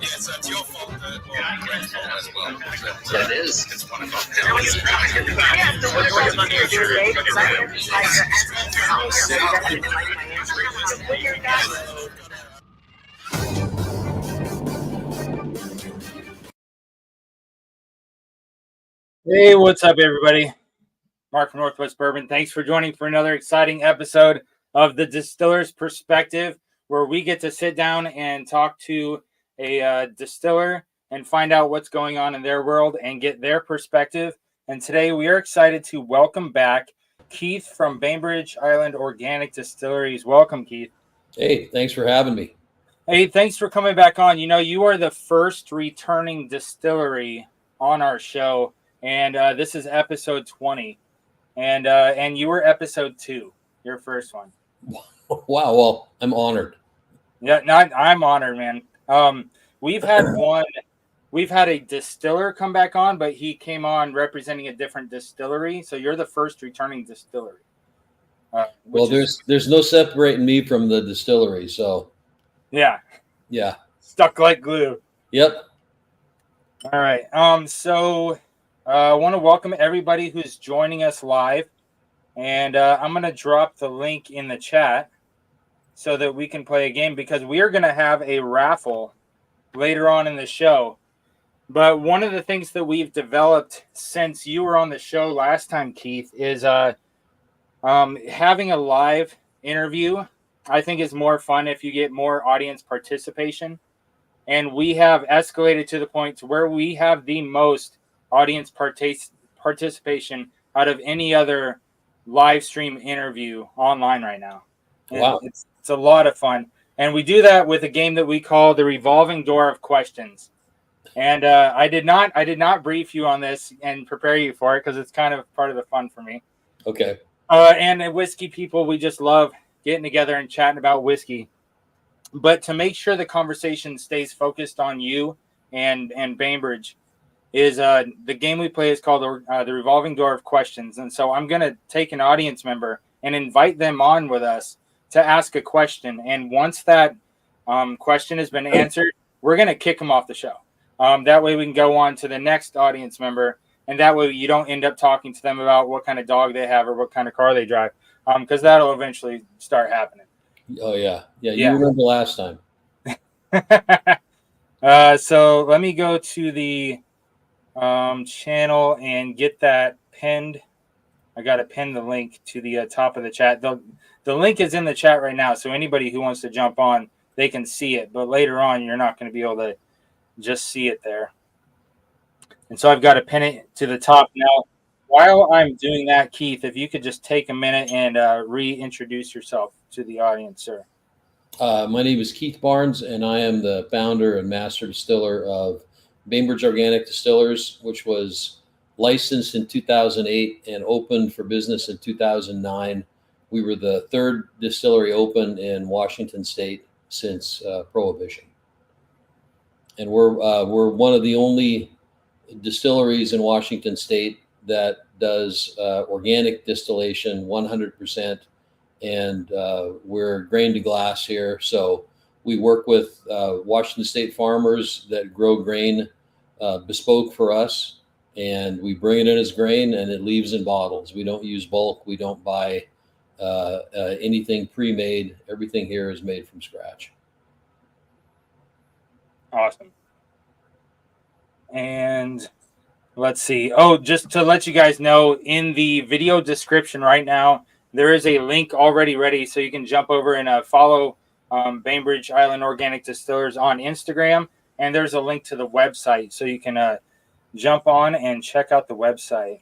Yeah, so it's your fault that Greg's fault as well. That is. It's one of us. Hey, what's up, everybody? Mark from Northwest Bourbon. Thanks for joining for another exciting episode of the Distiller's Perspective, where we get to sit down and talk to a distiller and find out what's going on in their world and get their perspective. And today we are excited to welcome back Keith from Bainbridge Organic Distilleries. Welcome, Keith. Hey, thanks for having me. Hey, thanks for coming back on. You know, you are the first returning distillery on our show, and this is episode 20. And you were episode 2, your first one. Wow. Well, I'm honored. Yeah, I'm honored, man. We've had a distiller come back on, but he came on representing a different distillery. So you're the first returning distillery. Well, there's no separating me from the distillery. So yeah, stuck like glue. Yep. All right. So I want to welcome everybody who's joining us live, and I'm going to drop the link in the chat so that we can play a game, because we are going to have a raffle later on in the show. But one of the things that we've developed since you were on the show last time, Keith, is having a live interview. I think is more fun if you get more audience participation, and we have escalated to the point to where we have the most audience participation out of any other live stream interview online right now. Wow. It's a lot of fun. And we do that with a game that we call the Revolving Door of Questions. And I did not brief you on this and prepare you for it, because it's kind of part of the fun for me. Okay. And whiskey people, we just love getting together and chatting about whiskey. But to make sure the conversation stays focused on you and Bainbridge, is the game we play is called the Revolving Door of Questions. And so I'm going to take an audience member and invite them on with us to ask a question. And once that question has been answered, we're going to kick them off the show. That way we can go on to the next audience member. And that way you don't end up talking to them about what kind of dog they have or what kind of car they drive, because that'll eventually start happening. Oh, yeah. You remember last time. So let me go to the channel and get that pinned. I got to pin the link to the top of the chat. The link is in the chat right now, so anybody who wants to jump on, they can see it. But later on, you're not going to be able to just see it there. And so I've got to pin it to the top now. While I'm doing that, Keith, if you could just take a minute and reintroduce yourself to the audience, sir. My name is Keith Barnes, and I am the founder and master distiller of Bainbridge Organic Distillers, which was licensed in 2008 and opened for business in 2009. We were the third distillery open in Washington State since Prohibition. And we're one of the only distilleries in Washington State that does organic distillation 100%. And we're grain to glass here. So we work with Washington State farmers that grow grain bespoke for us, and we bring it in as grain and it leaves in bottles. We don't use bulk. We don't buy anything pre-made. Everything here is made from scratch. Awesome. And let's see. Oh, just to let you guys know, in the video description right now, there is a link already ready, so you can jump over and follow Bainbridge Island Organic Distillers on Instagram. And there's a link to the website, so you can jump on and check out the website.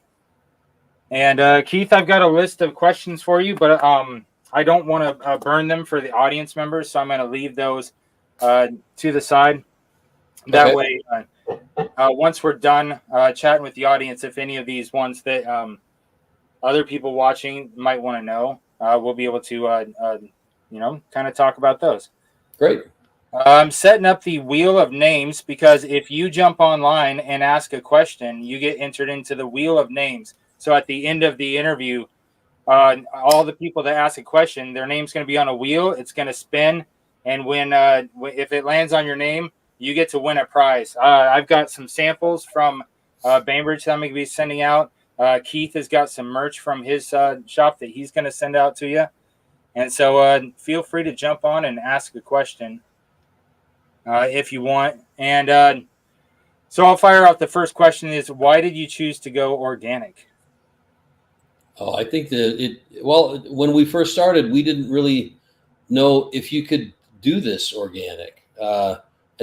And Keith, I've got a list of questions for you, but I don't want to burn them for the audience members, so I'm going to leave those to the side. That way, once we're done chatting with the audience, if any of these ones that other people watching might want to know, we'll be able to, kind of talk about those. Great. I'm setting up the wheel of names, because if you jump online and ask a question, you get entered into the wheel of names. So at the end of the interview, all the people that ask a question, their name's going to be on a wheel. It's going to spin. And when if it lands on your name, you get to win a prize. I've got some samples from Bainbridge that I'm going to be sending out. Keith has got some merch from his shop that he's going to send out to you. And so feel free to jump on and ask a question if you want. And so I'll fire out the first question is, why did you choose to go organic? Oh, I think when we first started, we didn't really know if you could do this organic. I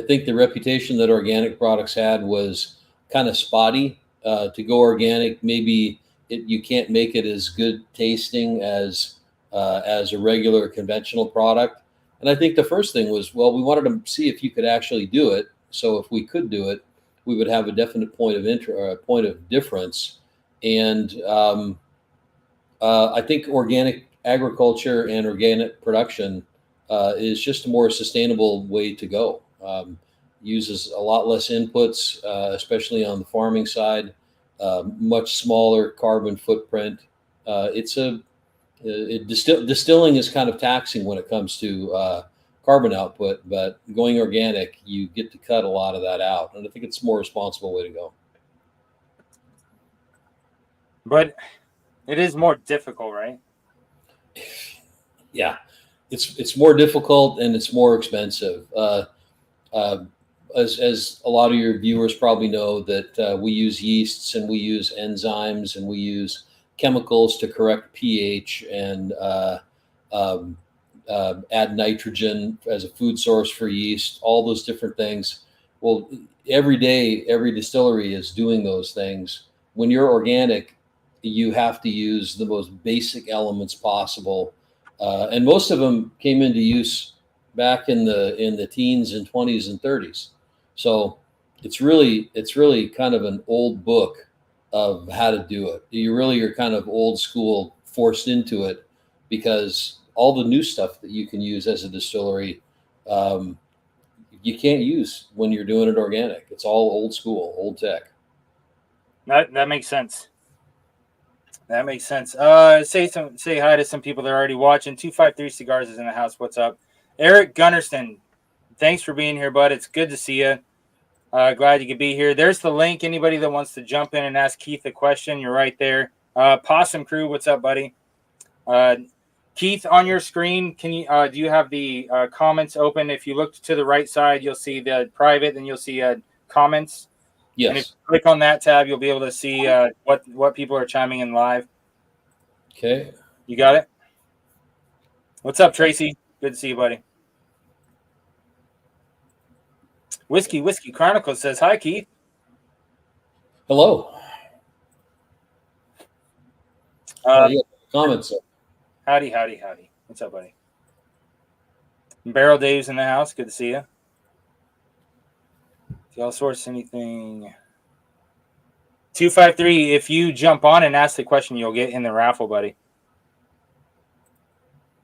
think the reputation that organic products had was kind of spotty. To go organic, maybe you can't make it as good tasting as a regular conventional product. And I think the first thing was, well, we wanted to see if you could actually do it. So if we could do it, we would have a definite point of difference. And I think organic agriculture and organic production is just a more sustainable way to go. Uses a lot less inputs, especially on the farming side, much smaller carbon footprint. Distilling is kind of taxing when it comes to carbon output, but going organic, you get to cut a lot of that out. And I think it's a more responsible way to go. But it is more difficult, right? Yeah, it's more difficult and it's more expensive. As a lot of your viewers probably know, that we use yeasts and we use enzymes and we use chemicals to correct pH and add nitrogen as a food source for yeast, all those different things. Well, every day, every distillery is doing those things. When you're organic, you have to use the most basic elements possible. And most of them came into use back in the teens and 20s and 30s. So it's really kind of an old book of how to do it. You're kind of old school, forced into it, because all the new stuff that you can use as a distillery, you can't use when you're doing it organic. It's all old school, old tech. That makes sense. That makes sense. Say hi to some people that are already watching. 253 Cigars is in the house. What's up? Eric Gunnarsson, thanks for being here, bud. It's good to see you. Glad you could be here. There's the link. Anybody that wants to jump in and ask Keith a question, you're right there. Possum Crew, what's up, buddy? Keith, on your screen, can you do you have the comments open? If you look to the right side, you'll see the private, and you'll see comments. Yes. And if you click on that tab, you'll be able to see what people are chiming in live. Okay. You got it? What's up, Tracy? Good to see you, buddy. Whiskey Chronicles says, hi, Keith. Hello. Comments. Howdy. What's up, buddy? Barrel Dave's in the house. Good to see you. Do y'all source anything? 253, if you jump on and ask the question, you'll get in the raffle, buddy.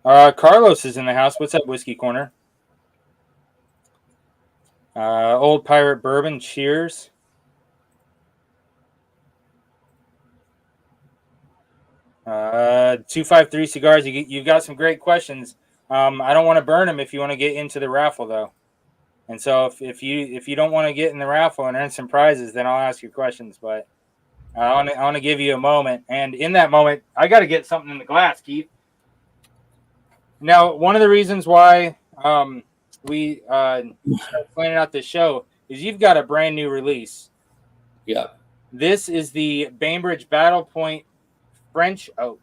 Carlos is in the house. What's up, Whiskey Corner? Old Pirate Bourbon, cheers. Uh, 253 Cigars, you've got some great questions. I don't want to burn them if you want to get into the raffle, though. And so if you don't want to get in the raffle and earn some prizes, then I'll ask you questions. But I want to give you a moment. And in that moment, I got to get something in the glass, Keith. Now, one of the reasons why we planning out this show is you've got a brand new release. Yeah. This is the Bainbridge Battle Point French Oak,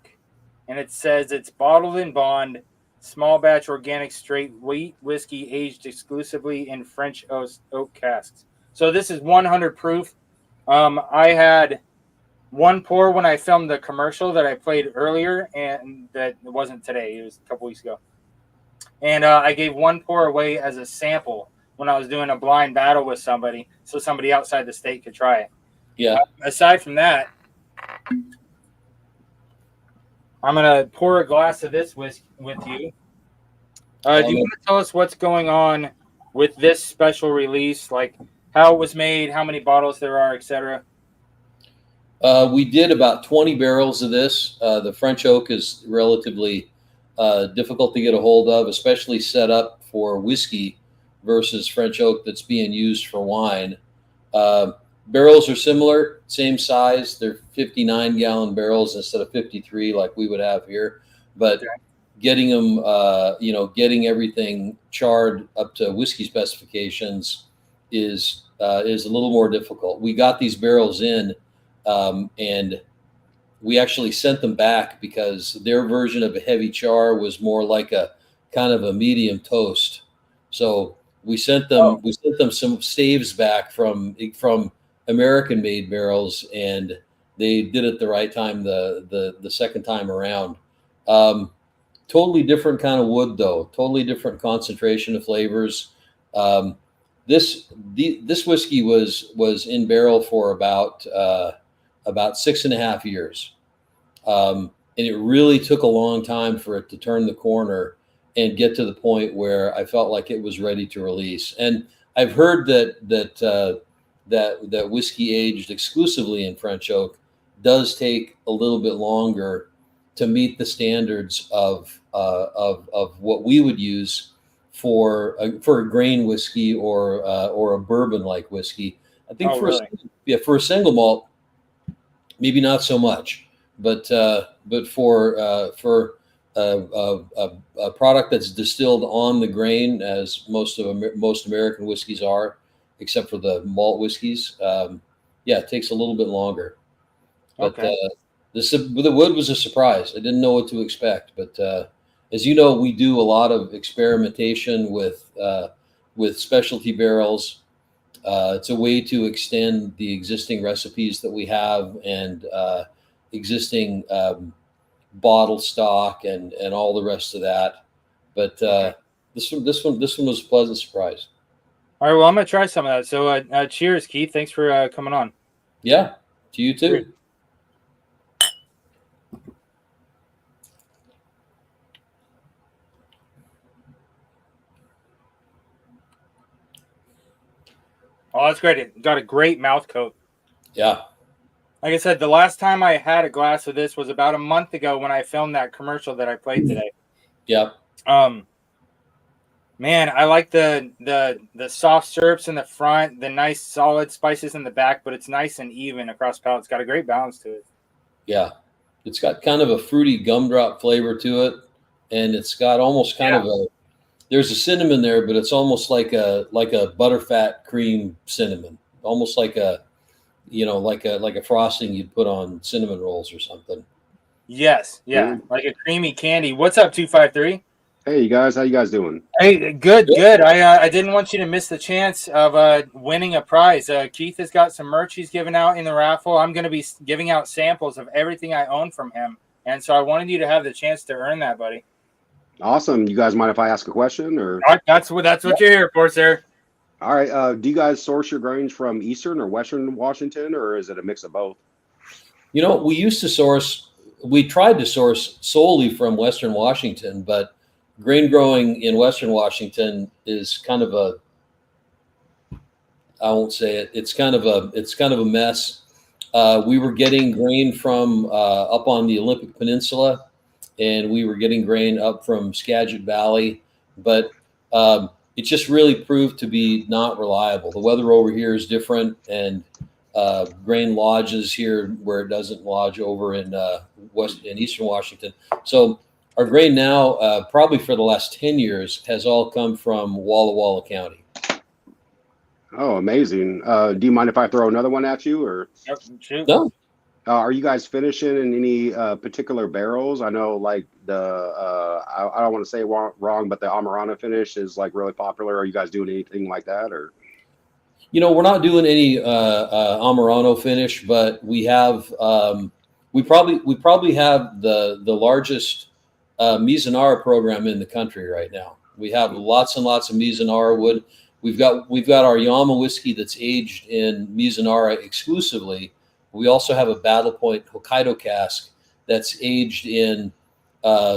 and it says it's bottled in bond, small batch organic straight wheat whiskey aged exclusively in French oak casks. So this is 100 proof. I had one pour when I filmed the commercial that I played earlier, and that it wasn't today. It was a couple weeks ago. And I gave one pour away as a sample when I was doing a blind battle with somebody, so somebody outside the state could try it. Yeah. Aside from that, I'm going to pour a glass of this with you. Do you want to tell us what's going on with this special release, like how it was made, how many bottles there are, etc.? We did about 20 barrels of this. The French oak is relatively difficult to get a hold of, especially set up for whiskey versus French oak that's being used for wine. Barrels are similar, same size. They're 59-gallon barrels instead of 53 like we would have here. But getting them, getting everything charred up to whiskey specifications is a little more difficult. We got these barrels in, and we actually sent them back because their version of a heavy char was more like a kind of a medium toast. So we sent them some staves back from American-made barrels, and they did it the right time the second time around. Totally different kind of wood, though. Totally different concentration of flavors. This whiskey was in barrel for about 6.5 years, and it really took a long time for it to turn the corner and get to the point where I felt like it was ready to release. And I've heard that whiskey aged exclusively in French oak does take a little bit longer to meet the standards of what we would use for a grain whiskey or a bourbon like whiskey. I think for a single malt, maybe not so much, but for a product that's distilled on the grain, as most American whiskeys are, except for the malt whiskeys, it takes a little bit longer. But the wood was a surprise. I didn't know what to expect, but as you know, we do a lot of experimentation with specialty barrels. It's a way to extend the existing recipes that we have and existing bottle stock and all the rest of that. But this one was a pleasant surprise. All right, well, I'm gonna try some of that. So, cheers, Keith. Thanks for coming on. Yeah, to you too. Cheers. Oh, that's great. It got a great mouth coat. Yeah. Like I said, the last time I had a glass of this was about a month ago when I filmed that commercial that I played today. Yeah. Man, I like the soft syrups in the front, the nice solid spices in the back, but it's nice and even across palate. It's got a great balance to it. Yeah. It's got kind of a fruity gumdrop flavor to it, and it's got almost kind of there's a cinnamon there, but it's almost like a butterfat cream cinnamon, almost like a frosting you'd put on cinnamon rolls or something. Yes, yeah, like a creamy candy. What's up, 253? Hey, you guys, how you guys doing? Hey, good. I didn't want you to miss the chance of winning a prize. Keith has got some merch he's giving out in the raffle. I'm going to be giving out samples of everything I own from him, and so I wanted you to have the chance to earn that, buddy. Awesome. You guys mind if I ask a question, or? All right, that's what you're here for, sir. All right. Do you guys source your grains from Eastern or Western Washington, or is it a mix of both? We tried to source solely from Western Washington, but grain growing in Western Washington is kind of it's kind of a mess. We were getting grain from up on the Olympic Peninsula, and we were getting grain up from Skagit Valley, but it just really proved to be not reliable. The weather over here is different, and grain lodges here where it doesn't lodge over in Eastern Washington. So our grain now, probably for the last 10 years, has all come from Walla Walla County. Oh, amazing. Do you mind if I throw another one at you, or? Yep, shoot. No. Are you guys finishing in any particular barrels? I know, like I don't want to say wrong, but the Amarana finish is like really popular. Are you guys doing anything like that, or? We're not doing any Amarano finish, but we have we probably have the largest Mizunara program in the country right now. We have lots and lots of Mizunara wood. We've got our Yama whiskey that's aged in Mizunara exclusively. We also have a Battle Point Hokkaido cask that's aged in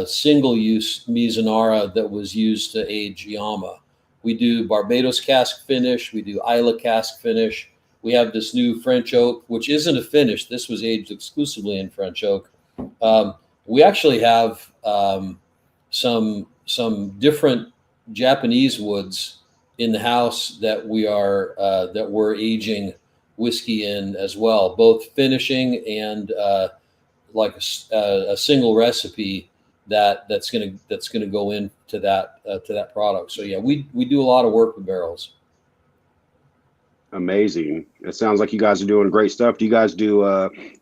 single-use Mizunara that was used to age Yama. We do Barbados cask finish. We do Isla cask finish. We have this new French oak, which isn't a finish. This was aged exclusively in French oak. We actually have some different Japanese woods in the house that we're aging whiskey in as well, both finishing and like a single recipe that's gonna go into that product. So yeah, we do a lot of work with barrels. Amazing. It sounds like you guys are doing great stuff. Do you guys do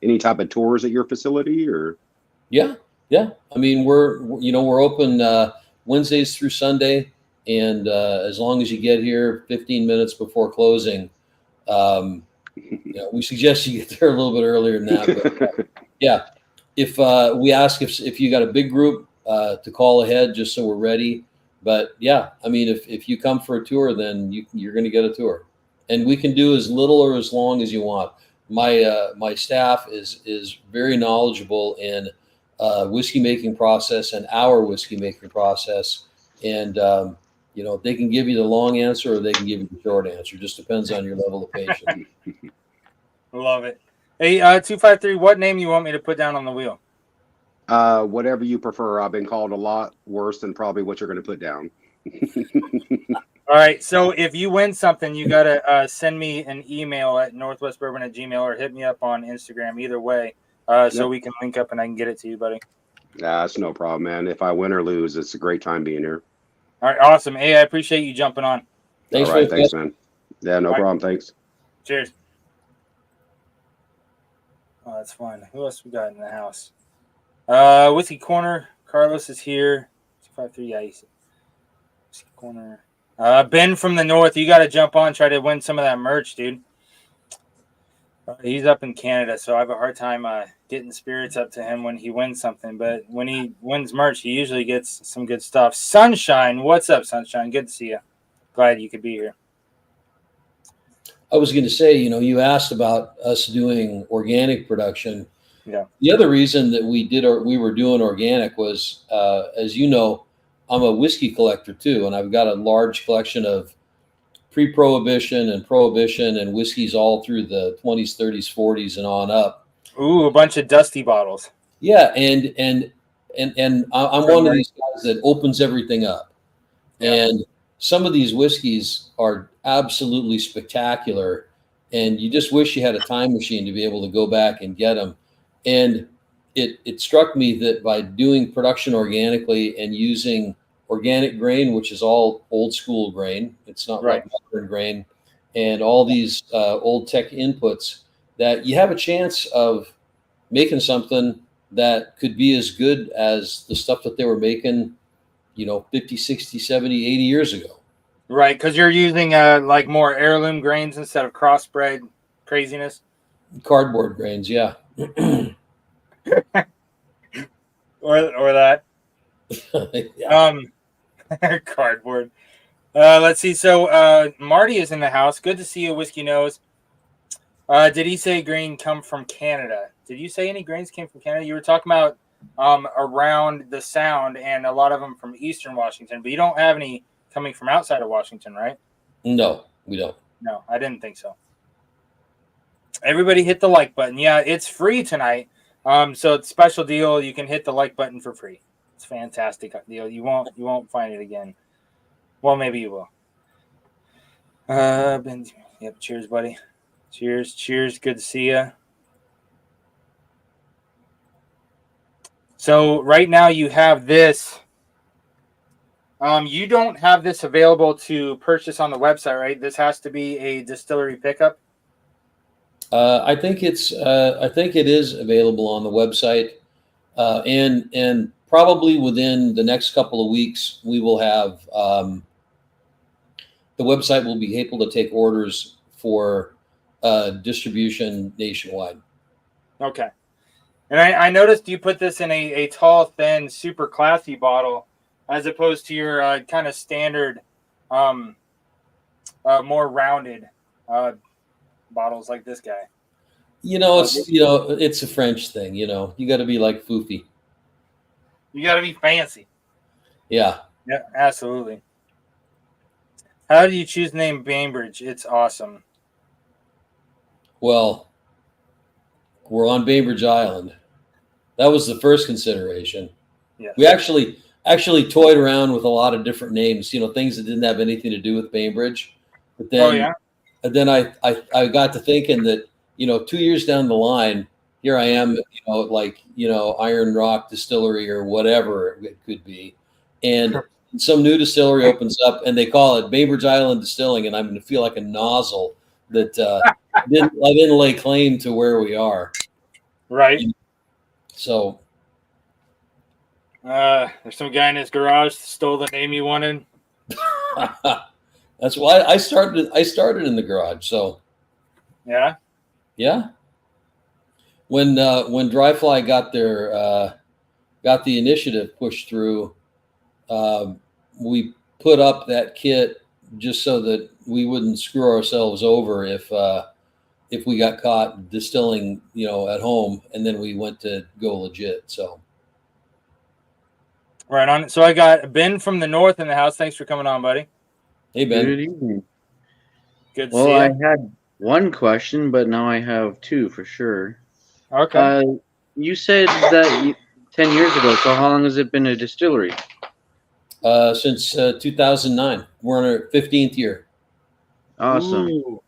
any type of tours at your facility or? Yeah. I mean, we're open Wednesdays through Sunday, and as long as you get here 15 minutes before closing, we suggest you get there a little bit earlier than that. But yeah, if we ask if you got a big group to call ahead just so we're ready. But yeah, I mean, if you come for a tour, then you're going to get a tour, and we can do as little or as long as you want. My staff is very knowledgeable in whiskey making process and our whiskey making process, and they can give you the long answer or they can give you the short answer. Just depends on your level of patience. Love it. Hey, 253, what name you want me to put down on the wheel? Whatever you prefer. I've been called a lot worse than probably what you're going to put down. All right. So if you win something, you got to send me an email at northwestbourbon@gmail.com or hit me up on Instagram. Either way, so we can link up and I can get it to you, buddy. That's no problem, man. If I win or lose, it's a great time being here. All right. Awesome. Hey, I appreciate you jumping on. Thanks. All right. Thanks, man. Yeah, no problem. Thanks. Cheers. Oh, that's fun. Who else we got in the house? Whiskey Corner. Carlos is here. 253. Yeah, he's Whiskey Corner. Ben from the north. You got to jump on. Try to win some of that merch, dude. He's up in Canada, so I have a hard time getting spirits up to him when he wins something. But when he wins merch, he usually gets some good stuff. Sunshine. What's up, Sunshine? Good to see you. Glad you could be here. I was going to say, you asked about us doing organic production. Yeah. The other reason that we were doing organic was, as you know, I'm a whiskey collector too, and I've got a large collection of pre-prohibition and prohibition and whiskeys all through the 20s, 30s, 40s, and on up. Ooh, a bunch of dusty bottles. Yeah, and I'm one of these guys that opens everything up, and some of these whiskeys are absolutely spectacular, and you just wish you had a time machine to be able to go back and get them. And it struck me that by doing production organically and using organic grain, which is all old school grain, it's not like modern grain, and all these old tech inputs, that you have a chance of making something that could be as good as the stuff that they were making 50, 60, 70, 80 years ago. Right, because you're using like more heirloom grains instead of crossbred craziness. Cardboard grains, yeah. or that. Cardboard. Let's see. So Marty is in the house. Good to see you, Whiskey Nose. Did he say grain come from Canada? Did you say any grains came from Canada? You were talking about around the Sound and a lot of them from Eastern Washington, but you don't have any coming from outside of Washington, right? No, we don't. No, I didn't think so. Everybody hit the like button. Yeah, it's free tonight. So it's a special deal. You can hit the like button for free. It's a fantastic deal. You won't find it again. Well, maybe you will. Ben, yep. Cheers, buddy. Cheers. Good to see you. So right now you have this. You don't have this available to purchase on the website, right? This has to be a distillery pickup. I think it is available on the website, and probably within the next couple of weeks we will have the website will be able to take orders for distribution nationwide. Okay. And I noticed you put this in a tall, thin, super classy bottle, as opposed to your kind of standard, more rounded bottles like this guy. It's a French thing. You got to be like foofy. You got to be fancy. Yeah. Yeah, absolutely. How do you choose the name Bainbridge? It's awesome. Well, we're on Bainbridge Island. That was the first consideration. Yeah. We actually, actually toyed around with a lot of different names, things that didn't have anything to do with Bainbridge. But Oh then, yeah. I got to thinking that, 2 years down the line, here I am, Iron Rock Distillery or whatever it could be. And some new distillery opens up and they call it Bainbridge Island Distilling. And I'm going to feel like a nozzle that I didn't lay claim to where we are. Right. So there's some guy in his garage that stole the name you wanted. that's why I started in the garage. So Yeah. yeah. When Dryfly got the initiative pushed through, we put up that kit just so that we wouldn't screw ourselves over if we got caught distilling, at home, and then we went to go legit. So Right on. So I got Ben from the north in the house. Thanks for coming on, buddy. hey Ben. Good evening. Good to Well, see I you. had one question, but now I have two for sure. Okay. You said that 10 years ago, so how long has it been a distillery? Since 2009, we're on our 15th year. Awesome. Ooh.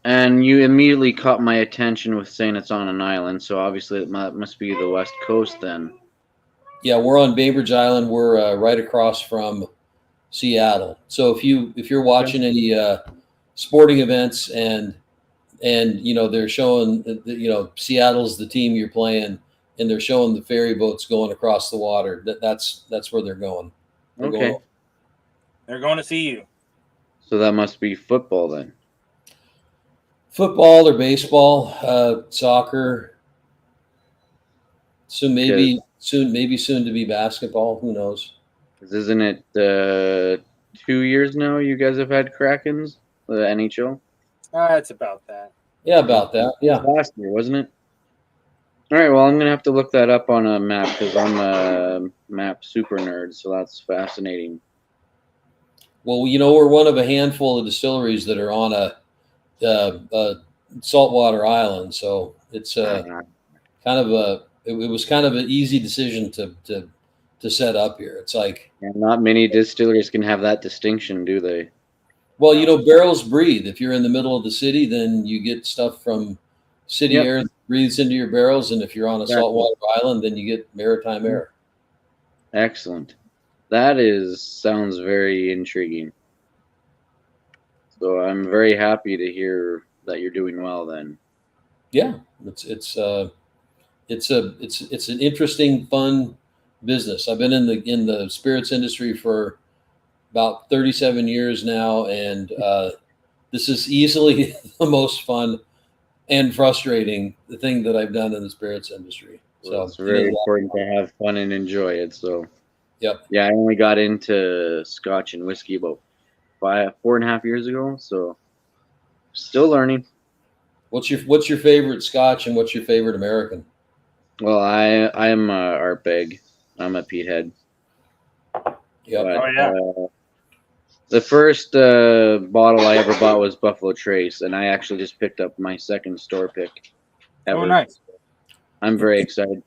And you immediately caught my attention with saying it's on an island, so obviously it must be the West Coast then. Yeah, we're on Bainbridge Island. We're right across from Seattle. So if you're watching any sporting events and they're showing Seattle's the team you're playing, and they're showing the ferry boats going across the water, that's where they're going. Okay. They're going to see you. So that must be football then. Football or baseball, soccer. So maybe soon to be basketball. Who knows? 'Cause isn't it 2 years now you guys have had Krakens, the NHL? It's about that. Yeah, about that. Yeah. Last year, wasn't it? All right, well, I'm going to have to look that up on a map because I'm a map super nerd, so that's fascinating. Well, we're one of a handful of distilleries that are on a saltwater island, so it's kind of it was kind of an easy decision to set up here. It's like, And not many distilleries can have that distinction, do they? well, barrels breathe. If you're in the middle of the city, then you get stuff from city air that breathes into your barrels, and if you're on a saltwater island, then you get maritime air. Excellent. That sounds very intriguing. So I'm very happy to hear that you're doing well then. Yeah, it's an interesting, fun business. I've been in the spirits industry for about 37 years now, and this is easily the most fun and frustrating thing that I've done in the spirits industry. So it's very important to have fun and enjoy it. So yep. Yeah, I only got into Scotch and whiskey about 4.5 years ago, so still learning. What's your favorite Scotch and what's your favorite American? Well, I am Artbeg. I'm a peathead. Yep. But, the first bottle I ever bought was Buffalo Trace, and I actually just picked up my second store pick ever. Oh, nice. I'm very excited.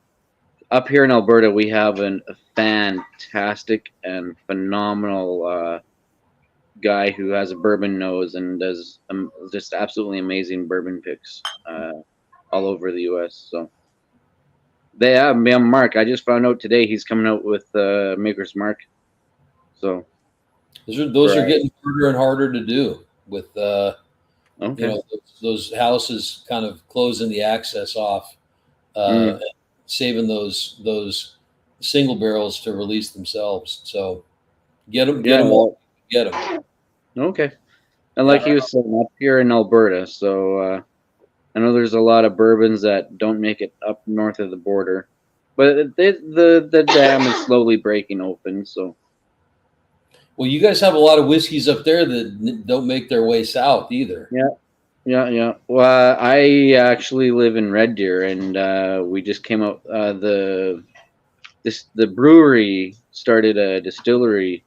Up here in Alberta, we have a fantastic and phenomenal guy who has a bourbon nose and does just absolutely amazing bourbon picks all over the U.S. So they have Mark. I just found out today he's coming out with Maker's Mark. So those are getting harder and harder to do with okay. Those houses kind of closing the access off, saving those single barrels to release themselves. So get them. Okay. And like he was saying, up here in Alberta, so I know there's a lot of bourbons that don't make it up north of the border, but the dam is slowly breaking open. So, well, you guys have a lot of whiskeys up there that don't make their way south either. Yeah. Well, I actually live in Red Deer, and we just came out. The brewery started a distillery,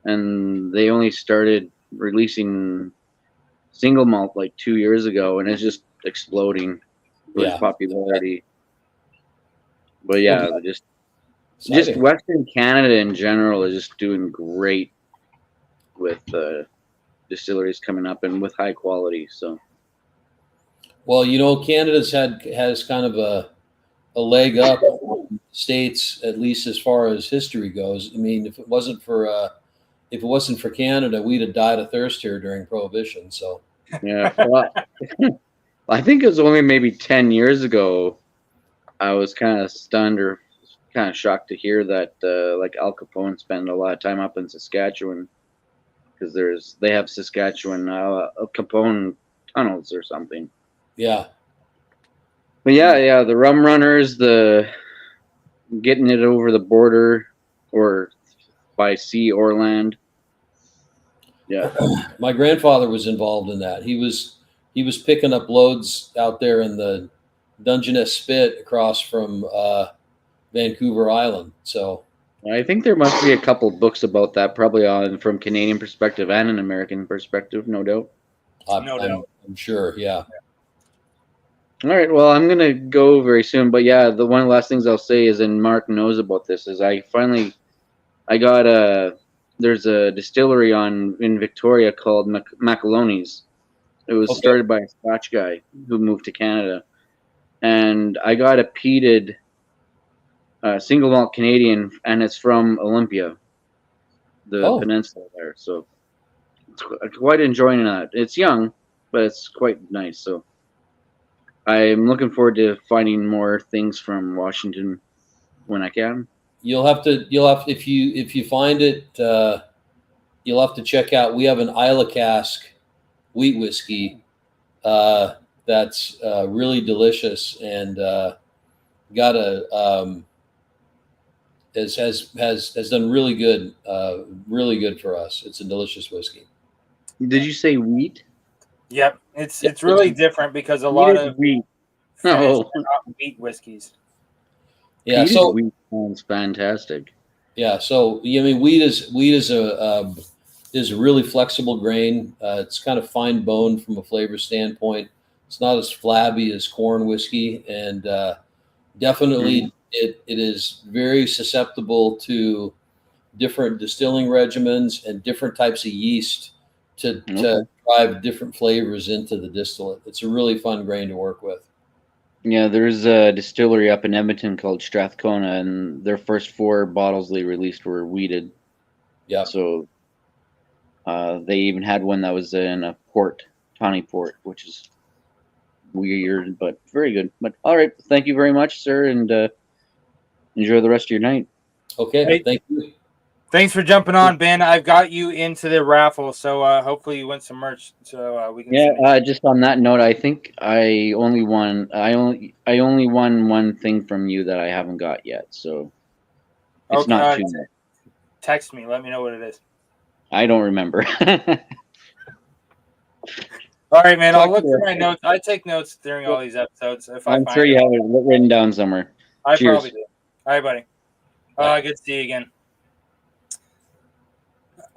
and they only started releasing single malt like 2 years ago, and it's just exploding for its popularity. But yeah, Just Exciting. Western Canada in general is just doing great with distilleries coming up and with high quality. So Well, Canada's has kind of a leg up on states, at least as far as history goes. I mean, if it wasn't for Canada, we'd have died of thirst here during Prohibition. So yeah, well, I think it was only maybe 10 years ago. I was kind of stunned or kind of shocked to hear that like Al Capone spent a lot of time up in Saskatchewan because they have Saskatchewan Al Capone tunnels or something. yeah, But yeah, the rum runners, the getting it over the border or by sea or land. Yeah, my grandfather was involved in that. He was picking up loads out there in the Dungeness Spit across from Vancouver Island. So I think there must be a couple books about that, probably on from Canadian perspective and an American perspective, no doubt. I'm sure. Yeah. All right, well, I'm gonna go very soon, but yeah, the one of the last things I'll say is, and Mark knows about this, is I got there's a distillery in Victoria called Macaloni's. It was started by a Scotch guy who moved to Canada, and I got a peated single malt Canadian, and it's from Olympia, the peninsula there. So it's quite enjoying that. It's young, but it's quite nice. So I'm looking forward to finding more things from Washington when I can. You'll have if you find it, you'll have to check out. We have an Isla cask wheat whiskey that's really delicious and got has done really good for us. It's a delicious whiskey. Did you say wheat? Yep, it's really different because a lot of wheat. Finnish are not wheat whiskeys. Yeah, Peated so wheat sounds fantastic. yeah, so I mean, wheat is a really flexible grain. It's kind of fine boned from a flavor standpoint. It's not as flabby as corn whiskey, and definitely it is very susceptible to different distilling regimens and different types of yeast to drive different flavors into the distillate. It's a really fun grain to work with. Yeah, there's a distillery up in Edmonton called Strathcona, and their first 4 bottles they released were wheated. Yeah. So they even had one that was in a port, tawny port, which is weird, but very good. But all right, thank you very much, sir, and enjoy the rest of your night. Okay, Hey, thank you. Thanks for jumping on, Ben. I've got you into the raffle, so hopefully you win some merch. So we can. Yeah, just on that note, I think I only won one thing from you that I haven't got yet, so it's not too much. Text me. Let me know what it is. I don't remember. All right, man. I'll look through my notes. I take notes during all these episodes. I'm sure you have it written down somewhere. I Cheers. probably do. All right, buddy. Good to see you again.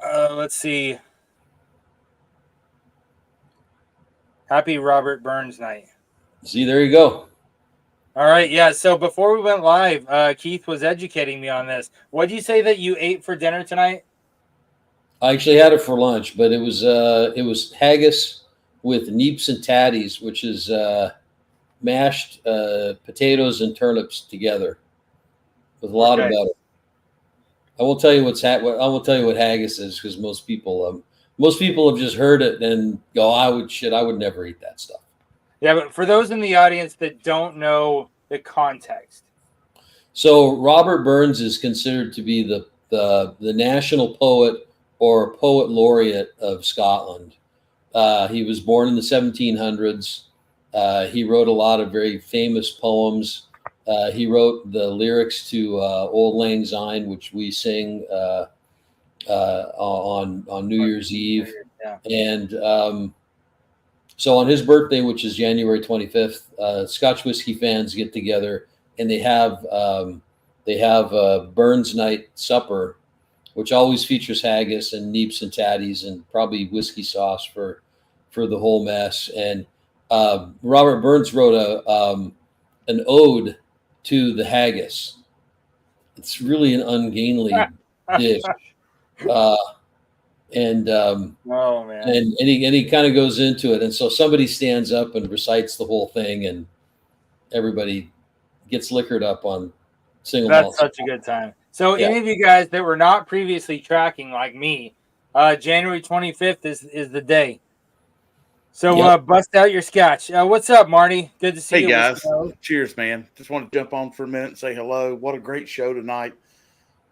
Let's see. Happy Robert Burns night. See, there you go. All right, yeah. So before we went live, Keith was educating me on this. What did you say that you ate for dinner tonight? I actually had it for lunch, but it was haggis with neeps and tatties, which is mashed potatoes and turnips together with a lot of butter. I won't tell you what haggis is because most people have just heard it and go, I would never eat that stuff. Yeah, but for those in the audience that don't know the context. So Robert Burns is considered to be the national poet or poet laureate of Scotland. He was born in the 1700s. He wrote a lot of very famous poems. He wrote the lyrics to Auld Lang Syne, which we sing on New Year's Eve. Yeah. And so on his birthday, which is January 25th, Scotch whiskey fans get together and they have a Burns night supper, which always features haggis and neeps and tatties and probably whiskey sauce for the whole mess. And Robert Burns wrote an ode to the haggis, it's really an ungainly dish. And Oh man. and he kind of goes into it, and so somebody stands up and recites the whole thing, and everybody gets liquored up on single That's malt. such a good time. So Yeah. any of you guys that were not previously tracking like me, January 25th is the day. So Yep. bust out your scotch. What's up, Marty? Good to see Hey you. guys, cheers, man. Just want to jump on for a minute and say hello. What a great show tonight.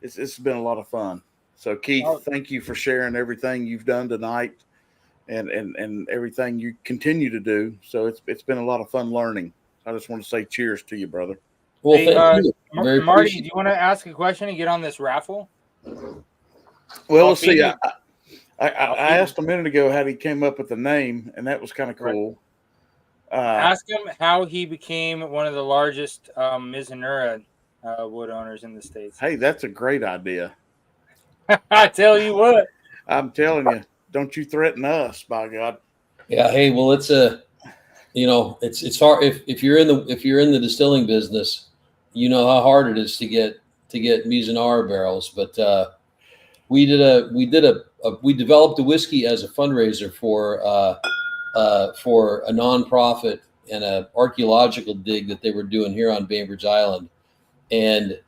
It's been a lot of fun. So Keith, thank you for sharing everything you've done tonight and everything you continue to do. So it's been a lot of fun learning. I just want to say cheers to you, brother. Well, Hey, thank you. Very Marty, do you want to ask a question and get on this raffle? Well, let's see. I asked a minute ago how he came up with the name, and that was kind of cool. Ask him how he became one of the largest Mizunara wood owners in the States. Hey, that's a great idea. I tell you what. I'm telling you, don't you threaten us, by God. Yeah. Hey, well, it's it's hard if you're in the distilling business, you know how hard it is to get Mizunara barrels. But we developed a whiskey as a fundraiser for a nonprofit and an archaeological dig that they were doing here on Bainbridge Island, and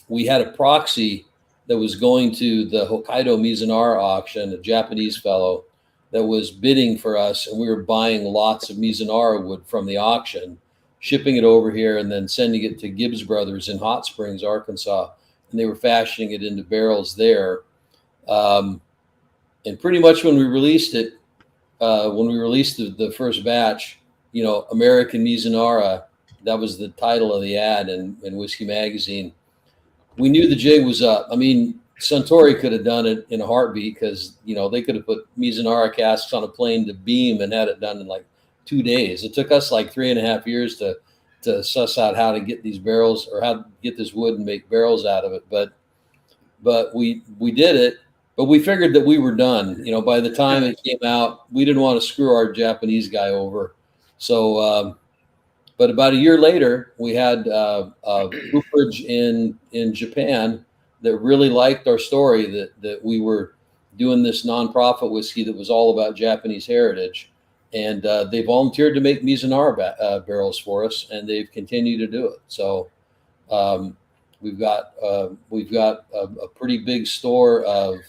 we had a proxy that was going to the Hokkaido Mizunara auction, a Japanese fellow that was bidding for us, and we were buying lots of Mizunara wood from the auction, shipping it over here, and then sending it to Gibbs Brothers in Hot Springs, Arkansas, and they were fashioning it into barrels there. And pretty much when we released it, the first batch, American Mizunara, that was the title of the ad in Whiskey Magazine. We knew the jig was up. I mean, Suntory could have done it in a heartbeat because, they could have put Mizunara casks on a plane to Beam and had it done in like 2 days. It took us like 3.5 years to suss out how to get these barrels or how to get this wood and make barrels out of it. But we did it, but we figured that we were done. By the time it came out, we didn't want to screw our Japanese guy over. So, but about a year later, we had cooperage in Japan that really liked our story that we were doing this nonprofit whiskey that was all about Japanese heritage, and they volunteered to make Mizunara barrels for us, and they've continued to do it. So we've got a pretty big store of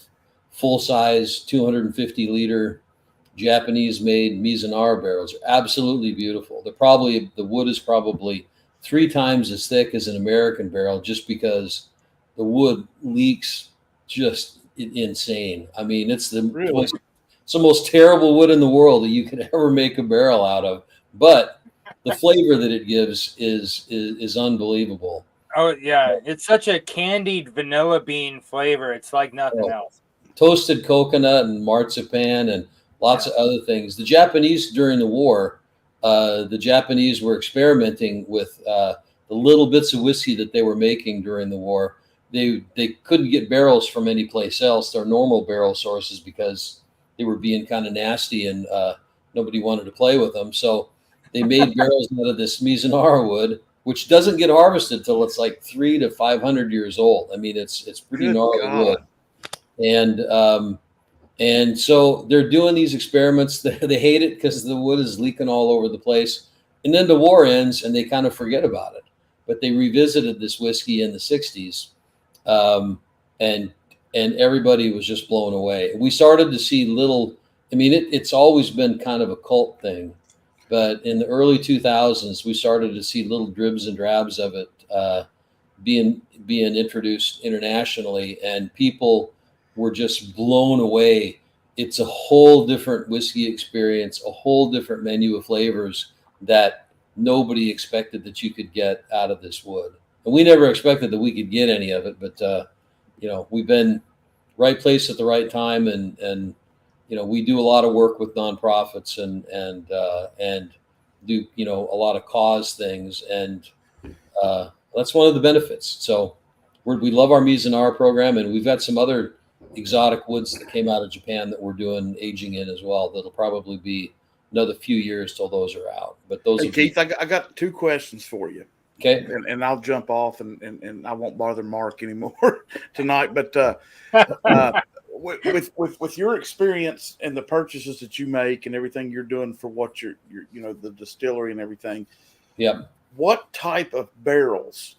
full size 250 liter Japanese-made Mizunara barrels. Are absolutely beautiful. The wood is probably 3 times as thick as an American barrel, just because the wood leaks just insane. I mean, it's the most terrible wood in the world that you could ever make a barrel out of. But the flavor that it gives is unbelievable. Oh yeah, it's such a candied vanilla bean flavor. It's like nothing else. Toasted coconut and marzipan and lots of other things. The Japanese during the war, were experimenting with the little bits of whiskey that they were making during the war. They couldn't get barrels from any place else, their normal barrel sources, because they were being kind of nasty and nobody wanted to play with them. So they made barrels out of this Mizunara wood, which doesn't get harvested till it's like 300 to 500 years old. I mean, it's pretty gnarly wood. And so they're doing these experiments. They hate it because the wood is leaking all over the place. And then the war ends and they kind of forget about it. But they revisited this whiskey in the 60s. And everybody was just blown away. We started to see it's always been kind of a cult thing. But in the early 2000s, we started to see little dribs and drabs of it being introduced internationally. And people were just blown away. It's a whole different whiskey experience, a whole different menu of flavors that nobody expected that you could get out of this wood. And we never expected that we could get any of it, but we've been right place at the right time, and we do a lot of work with nonprofits and do a lot of cause things, and that's one of the benefits. So we love our Mizunara program, and we've got some other exotic woods that came out of Japan that we're doing aging in as well. That'll probably be another few years till those are out. But those Keith, I got 2 questions for you. Okay. And I'll jump off and I won't bother Mark anymore tonight. But with your experience and the purchases that you make and everything you're doing for what you're the distillery and everything. Yeah. What type of barrels,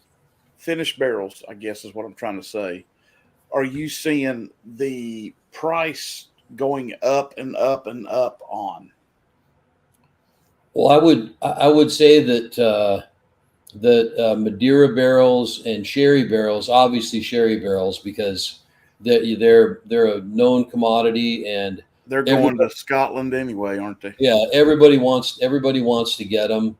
finished barrels, I guess is what I'm trying to say, are you seeing the price going up and up and up on? Well, I would say that Madeira barrels and sherry barrels, obviously sherry barrels, because they're a known commodity, and They're going to Scotland anyway, aren't they? Yeah, everybody wants to get them.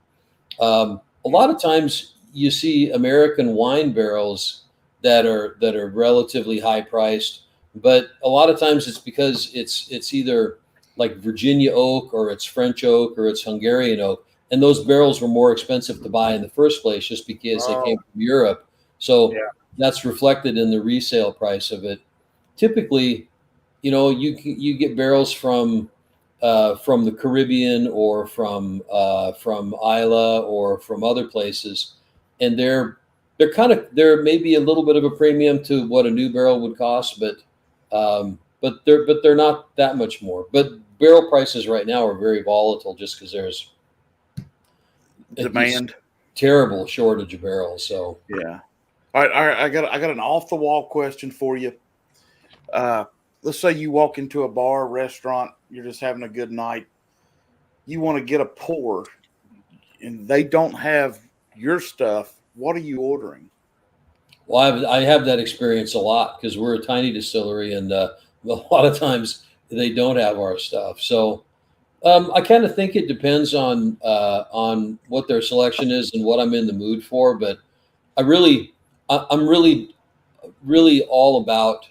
A lot of times you see American wine barrels that are relatively high priced, but a lot of times it's because it's either like Virginia oak, or it's French oak, or it's Hungarian oak, and those barrels were more expensive to buy in the first place just because they came from Europe. So that's reflected in the resale price of it. Typically, you get barrels from the Caribbean, or from Isla, or from other places, and they're maybe a little bit of a premium to what a new barrel would cost, but they're not that much more. But barrel prices right now are very volatile, just because there's demand, terrible shortage of barrels. So yeah. All right. I got an off the wall question for you. Let's say you walk into a bar, restaurant, you're just having a good night. You want to get a pour, and they don't have your stuff. What are you ordering? Well, I have that experience a lot, because we're a tiny distillery, and a lot of times they don't have our stuff. So I kind of think it depends on what their selection is and what I'm in the mood for. But I'm really all about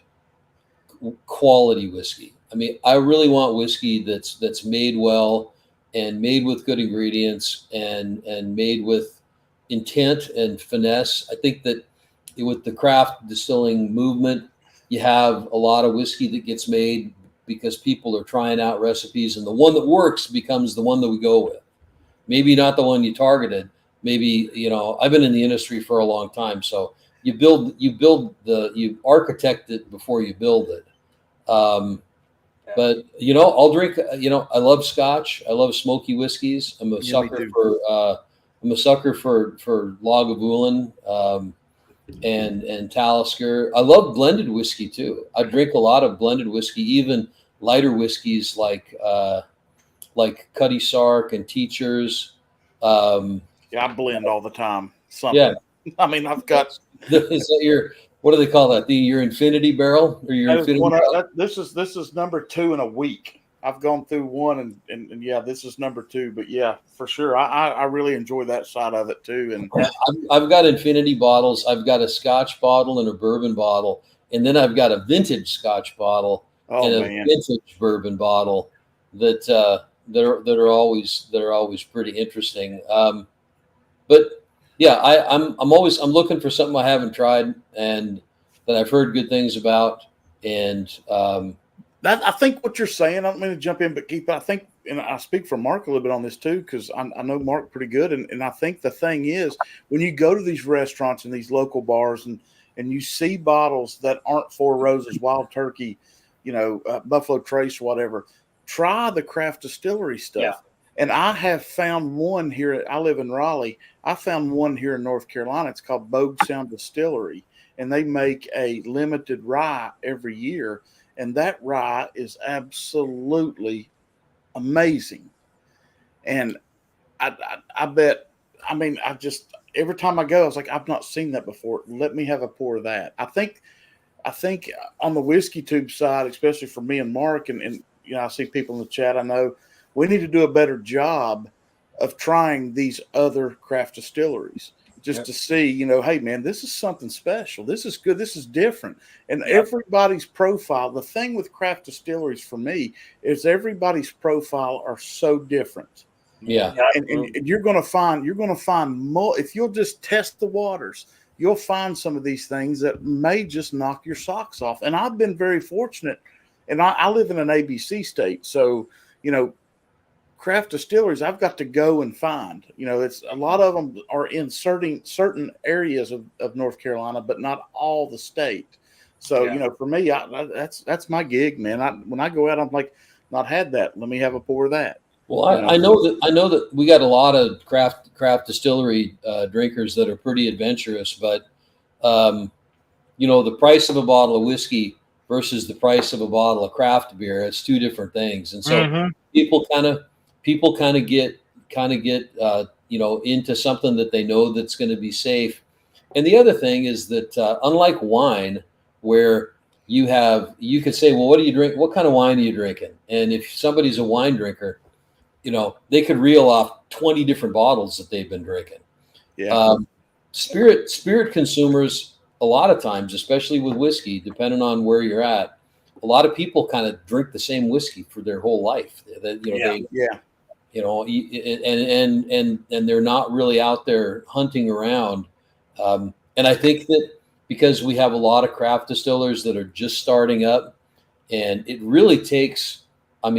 quality whiskey. I mean, I really want whiskey that's made well, and made with good ingredients, and made with intent and finesse. I think that with the craft distilling movement, you have a lot of whiskey that gets made because people are trying out recipes, and the one that works becomes the one that we go with. Maybe not the one you targeted. Maybe, I've been in the industry for a long time, so you architect it before you build it. But I'll drink. I love Scotch. I love smoky whiskeys. I'm a sucker for Lagavulin, and Talisker. I love blended whiskey too. I drink a lot of blended whiskey, even lighter whiskeys like Cutty Sark and Teachers. I blend all the time. Yeah, I mean, I've got. Is that your, what do they call that? Your infinity barrel, or your infinity barrel? This is number 2 in a week. I've gone through one, and yeah, this is number 2. But yeah, for sure, I really enjoy that side of it too. And I've got infinity bottles. I've got a Scotch bottle and a bourbon bottle, and then I've got a vintage Scotch bottle and a vintage bourbon bottle that are always pretty interesting. But yeah, I'm looking for something I haven't tried and that I've heard good things about. And I think what you're saying, I don't mean to jump in, but Keith, I think, and I speak for Mark a little bit on this too, because I know Mark pretty good. And I think the thing is, when you go to these restaurants and these local bars and you see bottles that aren't Four Roses, Wild Turkey, Buffalo Trace, whatever, try the craft distillery stuff. Yeah. And I have found one here. I live in Raleigh. I found one here in North Carolina. It's called Bogue Sound Distillery, and they make a limited rye every year. And that rye is absolutely amazing. And I bet, every time I go, I was like, I've not seen that before. Let me have a pour of that. I think on the whiskey tube side, especially for me and Mark, and I see people in the chat, I know, we need to do a better job of trying these other craft distilleries just to see, hey, man, this is something special. This is good. This is different. And everybody's profile, the thing with craft distilleries for me is everybody's profile are so different. Yeah. And you're going to find more, if you'll just test the waters, you'll find some of these things that may just knock your socks off. And I've been very fortunate, and I live in an ABC state. So, craft distilleries I've got to go and find. It's a lot of them are in certain areas of North Carolina, but not all the state. So, for me, that's my gig, man. When I go out, I'm like, not had that. Let me have a pour of that. Well, I know that we got a lot of craft distillery drinkers that are pretty adventurous, but the price of a bottle of whiskey versus the price of a bottle of craft beer, it's two different things. And so people kind of get into something that they know that's going to be safe. And the other thing is that unlike wine, where you could say, well, what do you drink? What kind of wine are you drinking? And if somebody's a wine drinker, they could reel off 20 different bottles that they've been drinking. Yeah. Spirit consumers, a lot of times, especially with whiskey, depending on where you're at, a lot of people kind of drink the same whiskey for their whole life. And they're not really out there hunting around. And I think that because we have a lot of craft distillers that are just starting up, and it really takes, I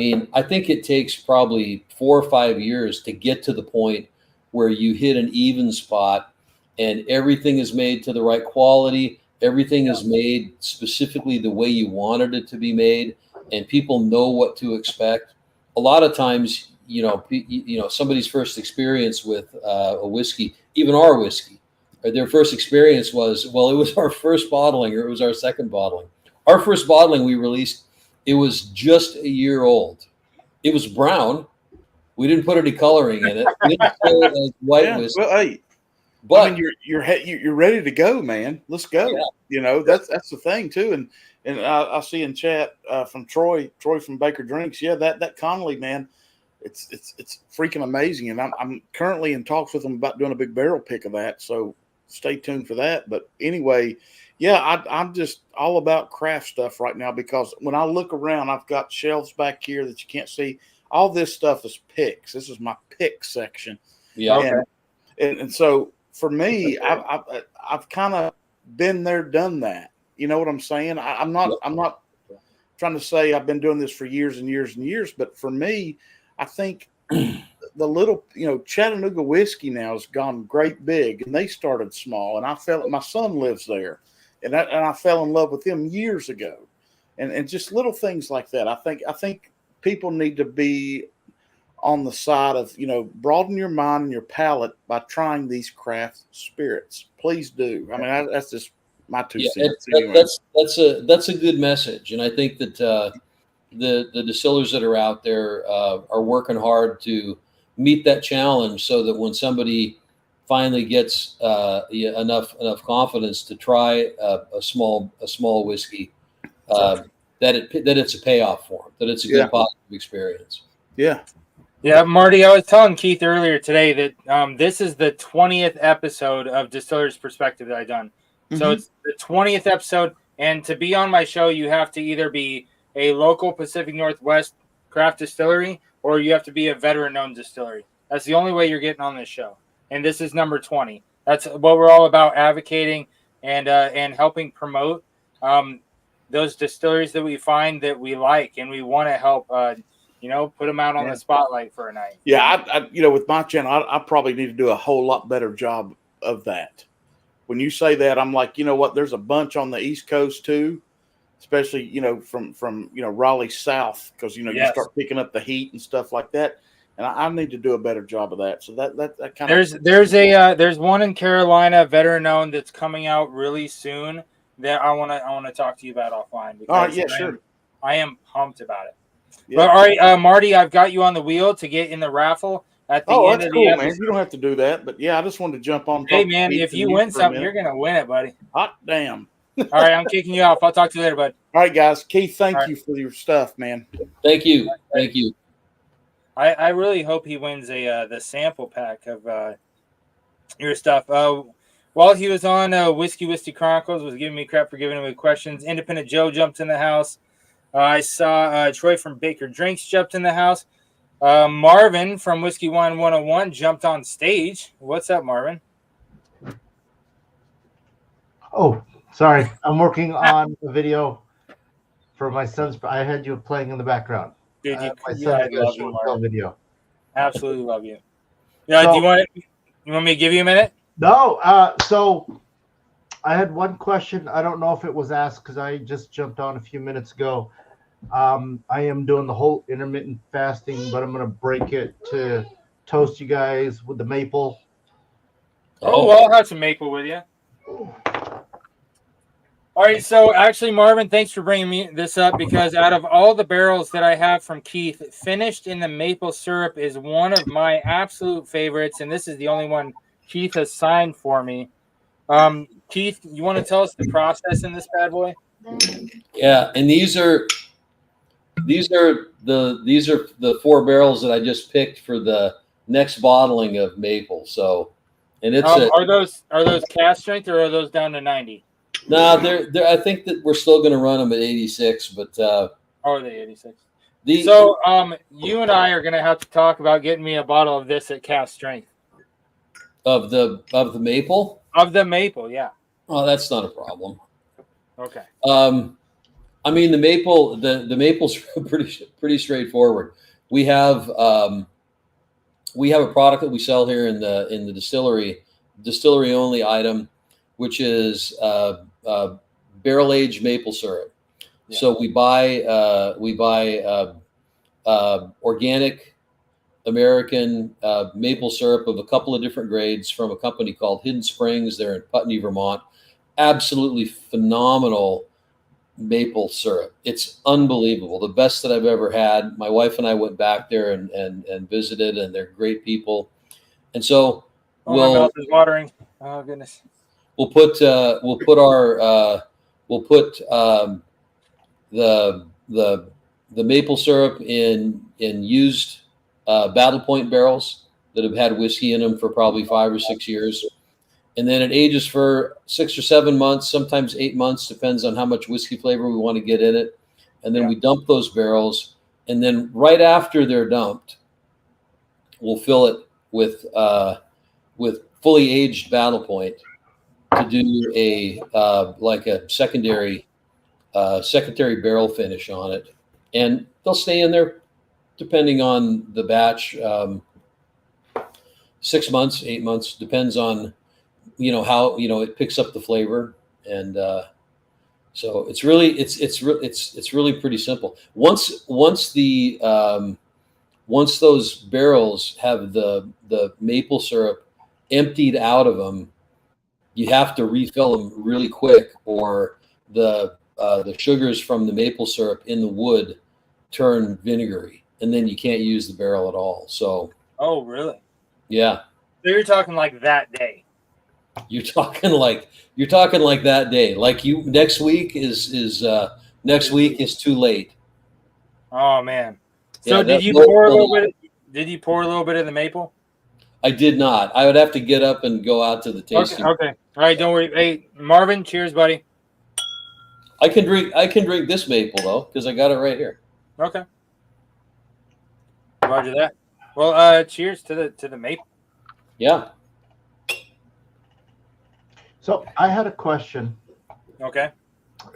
think it takes probably 4 or 5 years to get to the point where you hit an even spot and everything is made to the right quality. Everything is made specifically the way you wanted it to be made, and people know what to expect. A lot of times, somebody's first experience with a whiskey, even our whiskey, or their first experience was, well, it was our first bottling or it was our second bottling. Our first bottling we released, it was just a year old. It was brown. We didn't put any coloring in it. We didn't sell it as white whiskey. Well, hey, but you're ready to go, man. Let's go. Yeah. That's the thing too. And I see in chat from Troy from Baker Drinks. Yeah, that Connolly, man, it's freaking amazing. And I'm currently in talks with them about doing a big barrel pick of that. So stay tuned for that. But anyway, yeah, I'm just all about craft stuff right now, because when I look around, I've got shelves back here that you can't see. All this stuff is picks. This is my pick section. Yeah. And so for me, I've kind of been there, done that. You know what I'm saying? I'm not trying to say I've been doing this for years and years and years, but for me, I think the little, Chattanooga whiskey now has gone great big, and they started small, and my son lives there, and I fell in love with him years ago, and just little things like that. I think people need to be on the side of, broaden your mind and your palate by trying these craft spirits. Please do. That's just my 2 cents. Anyway. That's a good message, and I think that the distillers that are out there are working hard to meet that challenge, so that when somebody finally gets enough confidence to try a small whiskey, that it's a payoff for them, that it's a good positive experience. Yeah. Yeah, Marty, I was telling Keith earlier today that this is the 20th episode of Distiller's Perspective that I've done. So it's the 20th episode, and to be on my show, you have to either be a local Pacific Northwest craft distillery, or you have to be a veteran-owned distillery. That's the only way you're getting on this show. And this is number 20. That's what we're all about, advocating and helping promote those distilleries that we find that we like, and we want to help put them out on the spotlight for a night. Yeah, I with my channel, I probably need to do a whole lot better job of that. When you say that, I'm like, you know what? There's a bunch on the East Coast too, especially from Raleigh south, because you start picking up the heat and stuff like that. And I need to do a better job of that. So that kind of there's one in Carolina, veteran owned, that's coming out really soon that I want to talk to you about offline. All right, yeah, sure. I am pumped about it. Yeah. But all right, Marty, I've got you on the wheel to get in the raffle at the end of the episode. Man. You don't have to do that, but yeah, I just wanted to jump on. Hey, man, if you win something, you're gonna win it, buddy. Hot damn! All right, I'm kicking you off. I'll talk to you later, bud. All right, guys. Keith, thank you for your stuff, man. Thank you. I really hope he wins the sample pack of your stuff. While he was on Whiskey Chronicles, was giving me crap for giving away questions. Independent Joe jumped in the house. I saw Troy from Baker Drinks jumped in the house. Marvin from Whiskey Wine 101 jumped on stage. What's up, Marvin? Oh, sorry. I'm working on a video for my son's. I had you playing in the background. Dude, my son had a short film video. Absolutely love you. Yeah. So- Do you want me to give you a minute? No, so I had one question. I don't know if it was asked because I just jumped on a few minutes ago. I am doing the whole intermittent fasting, but I'm going to break it to toast you guys with the maple. Oh, well, I'll have some maple with you. All right, so actually, Marvin, thanks for bringing me this up because out of all the barrels that I have from Keith, finished in the maple syrup is one of my absolute favorites, and this is the only one Keith has signed for me. Keith, you want to tell us the process in this bad boy? Yeah, and these are the 4 barrels that I just picked for the next bottling of maple. So, and it's Are those cast strength or are those down to 90? no, they're I think that we're still going to run them at 86, but Are they 86? So, you and I are going to have to talk about getting me a bottle of this at cast strength. of the maple. Of the maple, yeah. Oh, that's not a problem. Okay. I mean the maple's pretty straightforward. We have a product that we sell here in the distillery only item, which is barrel aged maple syrup. Yeah. So we buy organic American maple syrup of a couple of different grades from a company called Hidden Springs. They're in Putney, Vermont. Absolutely phenomenal maple syrup. It's unbelievable. The best that I've ever had. My wife and I went back there and visited, and they're great people. And so my mouth is watering. Oh goodness. We'll put the maple syrup in used Battle Point barrels that have had whiskey in them for probably 5 or 6 years. And then it ages for 6 or 7 months, sometimes 8 months, depends on how much whiskey flavor we want to get in it. And then we dump those barrels. And then right after they're dumped, we'll fill it with fully aged Battle Point to do a secondary barrel finish on it. And they'll stay in there depending on the batch, 6 months, 8 months, depends on how it picks up the flavor. And so it's really pretty simple. Once those barrels have the maple syrup emptied out of them, you have to refill them really quick, or the sugars from the maple syrup in the wood turn vinegary, and then you can't use the barrel at all. So. Oh, really? Yeah. So you're talking like that day. You're talking like that day. Like next week is too late. Oh man. So Yeah, did you pour a little bit? Did you pour a little bit of the maple? I did not. I would have to get up and go out to the tasting. Okay. All right. Don't worry. Hey, Marvin. Cheers, buddy. I can drink this maple though, because I got it right here. Okay. Roger that. Well, cheers to the maple. Yeah. So I had a question. Okay.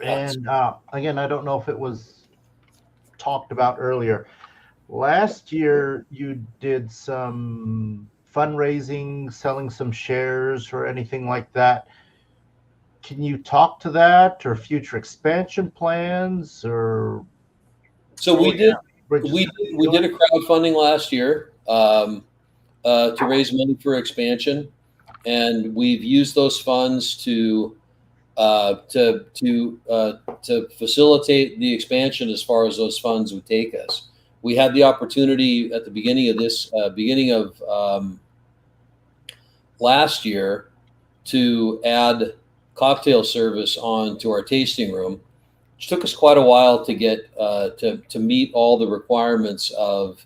And again, I don't know if it was talked about earlier. Last year, you did some fundraising, selling some shares or anything like that. Can you talk to that, or future expansion plans, or? So we did a crowdfunding last year to raise money for expansion, and we've used those funds to facilitate the expansion as far as those funds would take us. We had the opportunity at the beginning of last year to add cocktail service onto our tasting room, which took us quite a while to get to meet all the requirements of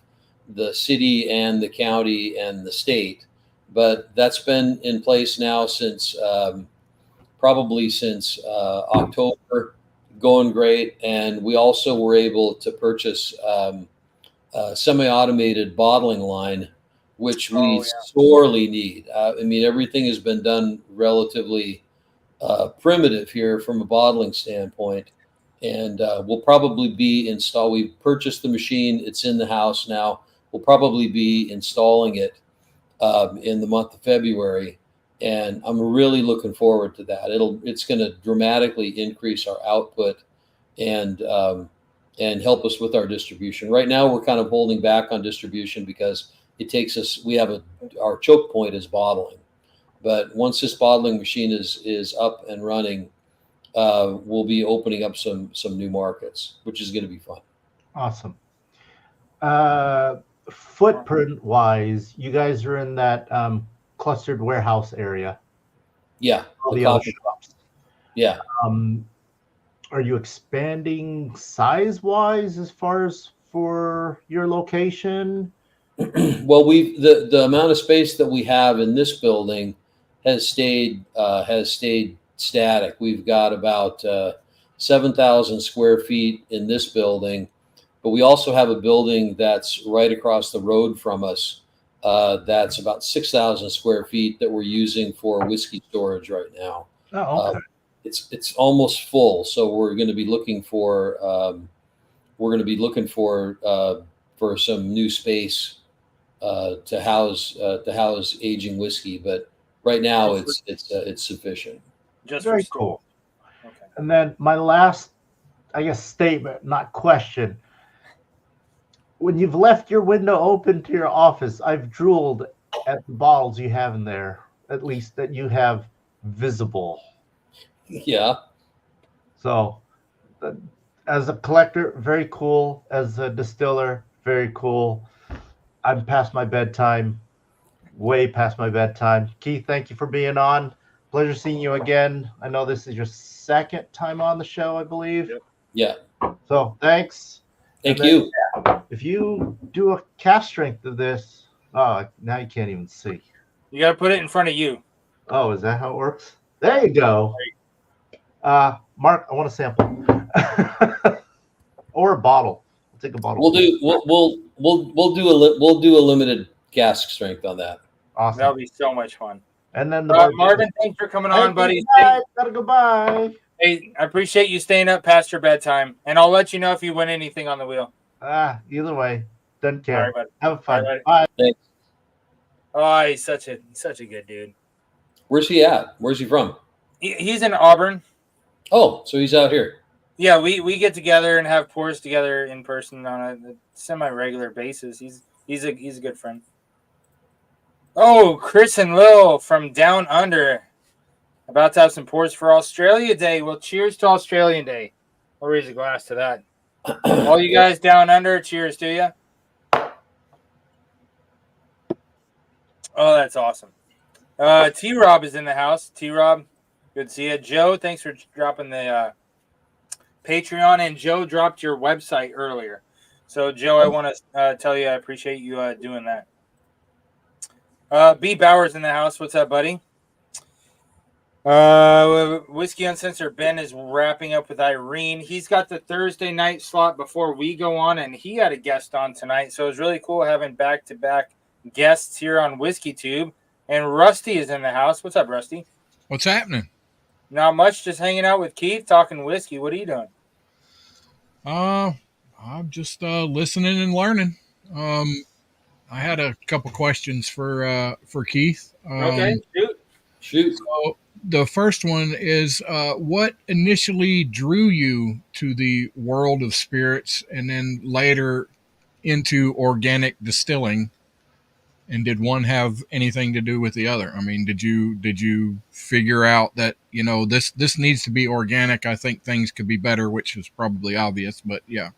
the city and the county and the state. But that's been in place now since October, going great. And we also were able to purchase a semi-automated bottling line, which we sorely need. I mean, everything has been done relatively primitive here from a bottling standpoint, and we'll probably be installed. We've purchased the machine; it's in the house now. we'll probably be installing it in the month of February, and I'm really looking forward to that. It's going to dramatically increase our output and help us with our distribution. Right now, we're kind of holding back on distribution because it takes us. Our choke point is bottling, but once this bottling machine is up and running, we'll be opening up some new markets, which is going to be fun. Awesome. Footprint wise, you guys are in that clustered warehouse area. Yeah, All the other shops. Yeah. Are you expanding size wise as far as for your location? Well, the amount of space that we have in this building has stayed static. We've got about 7,000 square feet in this building, but we also have a building that's right across the road from us. That's about 6,000 square feet that we're using for whiskey storage right now. Oh, okay. It's almost full, so we're going to be looking for some new space to house aging whiskey. But right now it's sufficient. Just Very cool. Okay. And then my last, I guess, statement, not question. When you've left your window open to your office, I've drooled at the bottles you have in there, at least that you have visible. Yeah. So, as a collector, very cool. As a distiller, very cool. I'm past my bedtime, way past my bedtime. Keith, thank you for being on. Pleasure seeing you again. I know this is your second time on the show, I believe. Yeah. So, thanks. Thank you. If you do a cast strength of this, now you can't even see. You got to put it in front of you. Oh, is that how it works? There you go. Mark, I want a sample. Or a bottle. I'll take a bottle. We'll do a limited cask strength on that. Awesome. That'll be so much fun. And then Marvin, thanks for coming on, buddy. Gotta go bye. Hey, I appreciate you staying up past your bedtime, and I'll let you know if you win anything on the wheel. Either way, doesn't care. All right, have fun. All right, bye. Thanks. Oh, he's such a good dude. Where's he at? Where's he from? He's in Auburn. Oh, so he's out here. Yeah, we get together and have pours together in person on a semi-regular basis. He's a good friend. Oh, Chris and Lil from Down Under. About to have some pours for Australia Day. Well, cheers to Australian Day. I'll raise a glass to that. All you guys down under, cheers to you. Oh, that's awesome. T-Rob is in the house. T-Rob, good to see you. Joe, thanks for dropping the Patreon. And Joe dropped your website earlier. So, Joe, I want to tell you I appreciate you doing that. B. Bowers in the house. What's up, buddy? Whiskey Uncensored Ben is wrapping up with Irene. He's got the Thursday night slot before we go on, and he had a guest on tonight. So it was really cool having back-to-back guests here on Whiskey Tube. And Rusty is in the house. What's up, Rusty? What's happening? Not much, just hanging out with Keith, talking whiskey. What are you doing? I'm just listening and learning. I had a couple questions for Keith. Okay, shoot. So the first one is, what initially drew you to the world of spirits and then later into organic distilling? And did one have anything to do with the other? I mean, did you figure out that, this needs to be organic? I think things could be better, which is probably obvious, but yeah.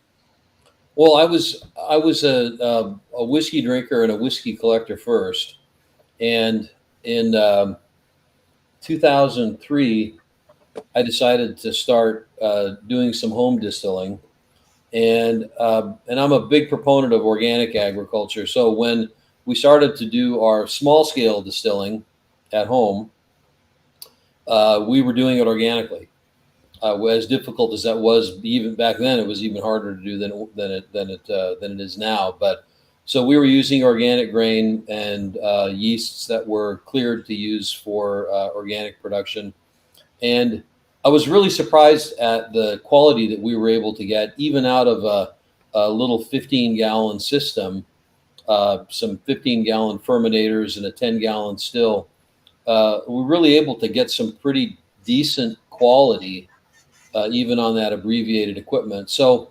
Well, I was a whiskey drinker and a whiskey collector first, and in 2003, I decided to start doing some home distilling, and I'm a big proponent of organic agriculture. So when we started to do our small scale distilling at home, we were doing it organically. As difficult as that was, even back then, it was even harder to do than it is now. But so we were using organic grain and yeasts that were cleared to use for organic production, and I was really surprised at the quality that we were able to get, even out of a little 15-gallon system. some 15-gallon fermentators and a 10-gallon still, we're really able to get some pretty decent quality, even on that abbreviated equipment. So,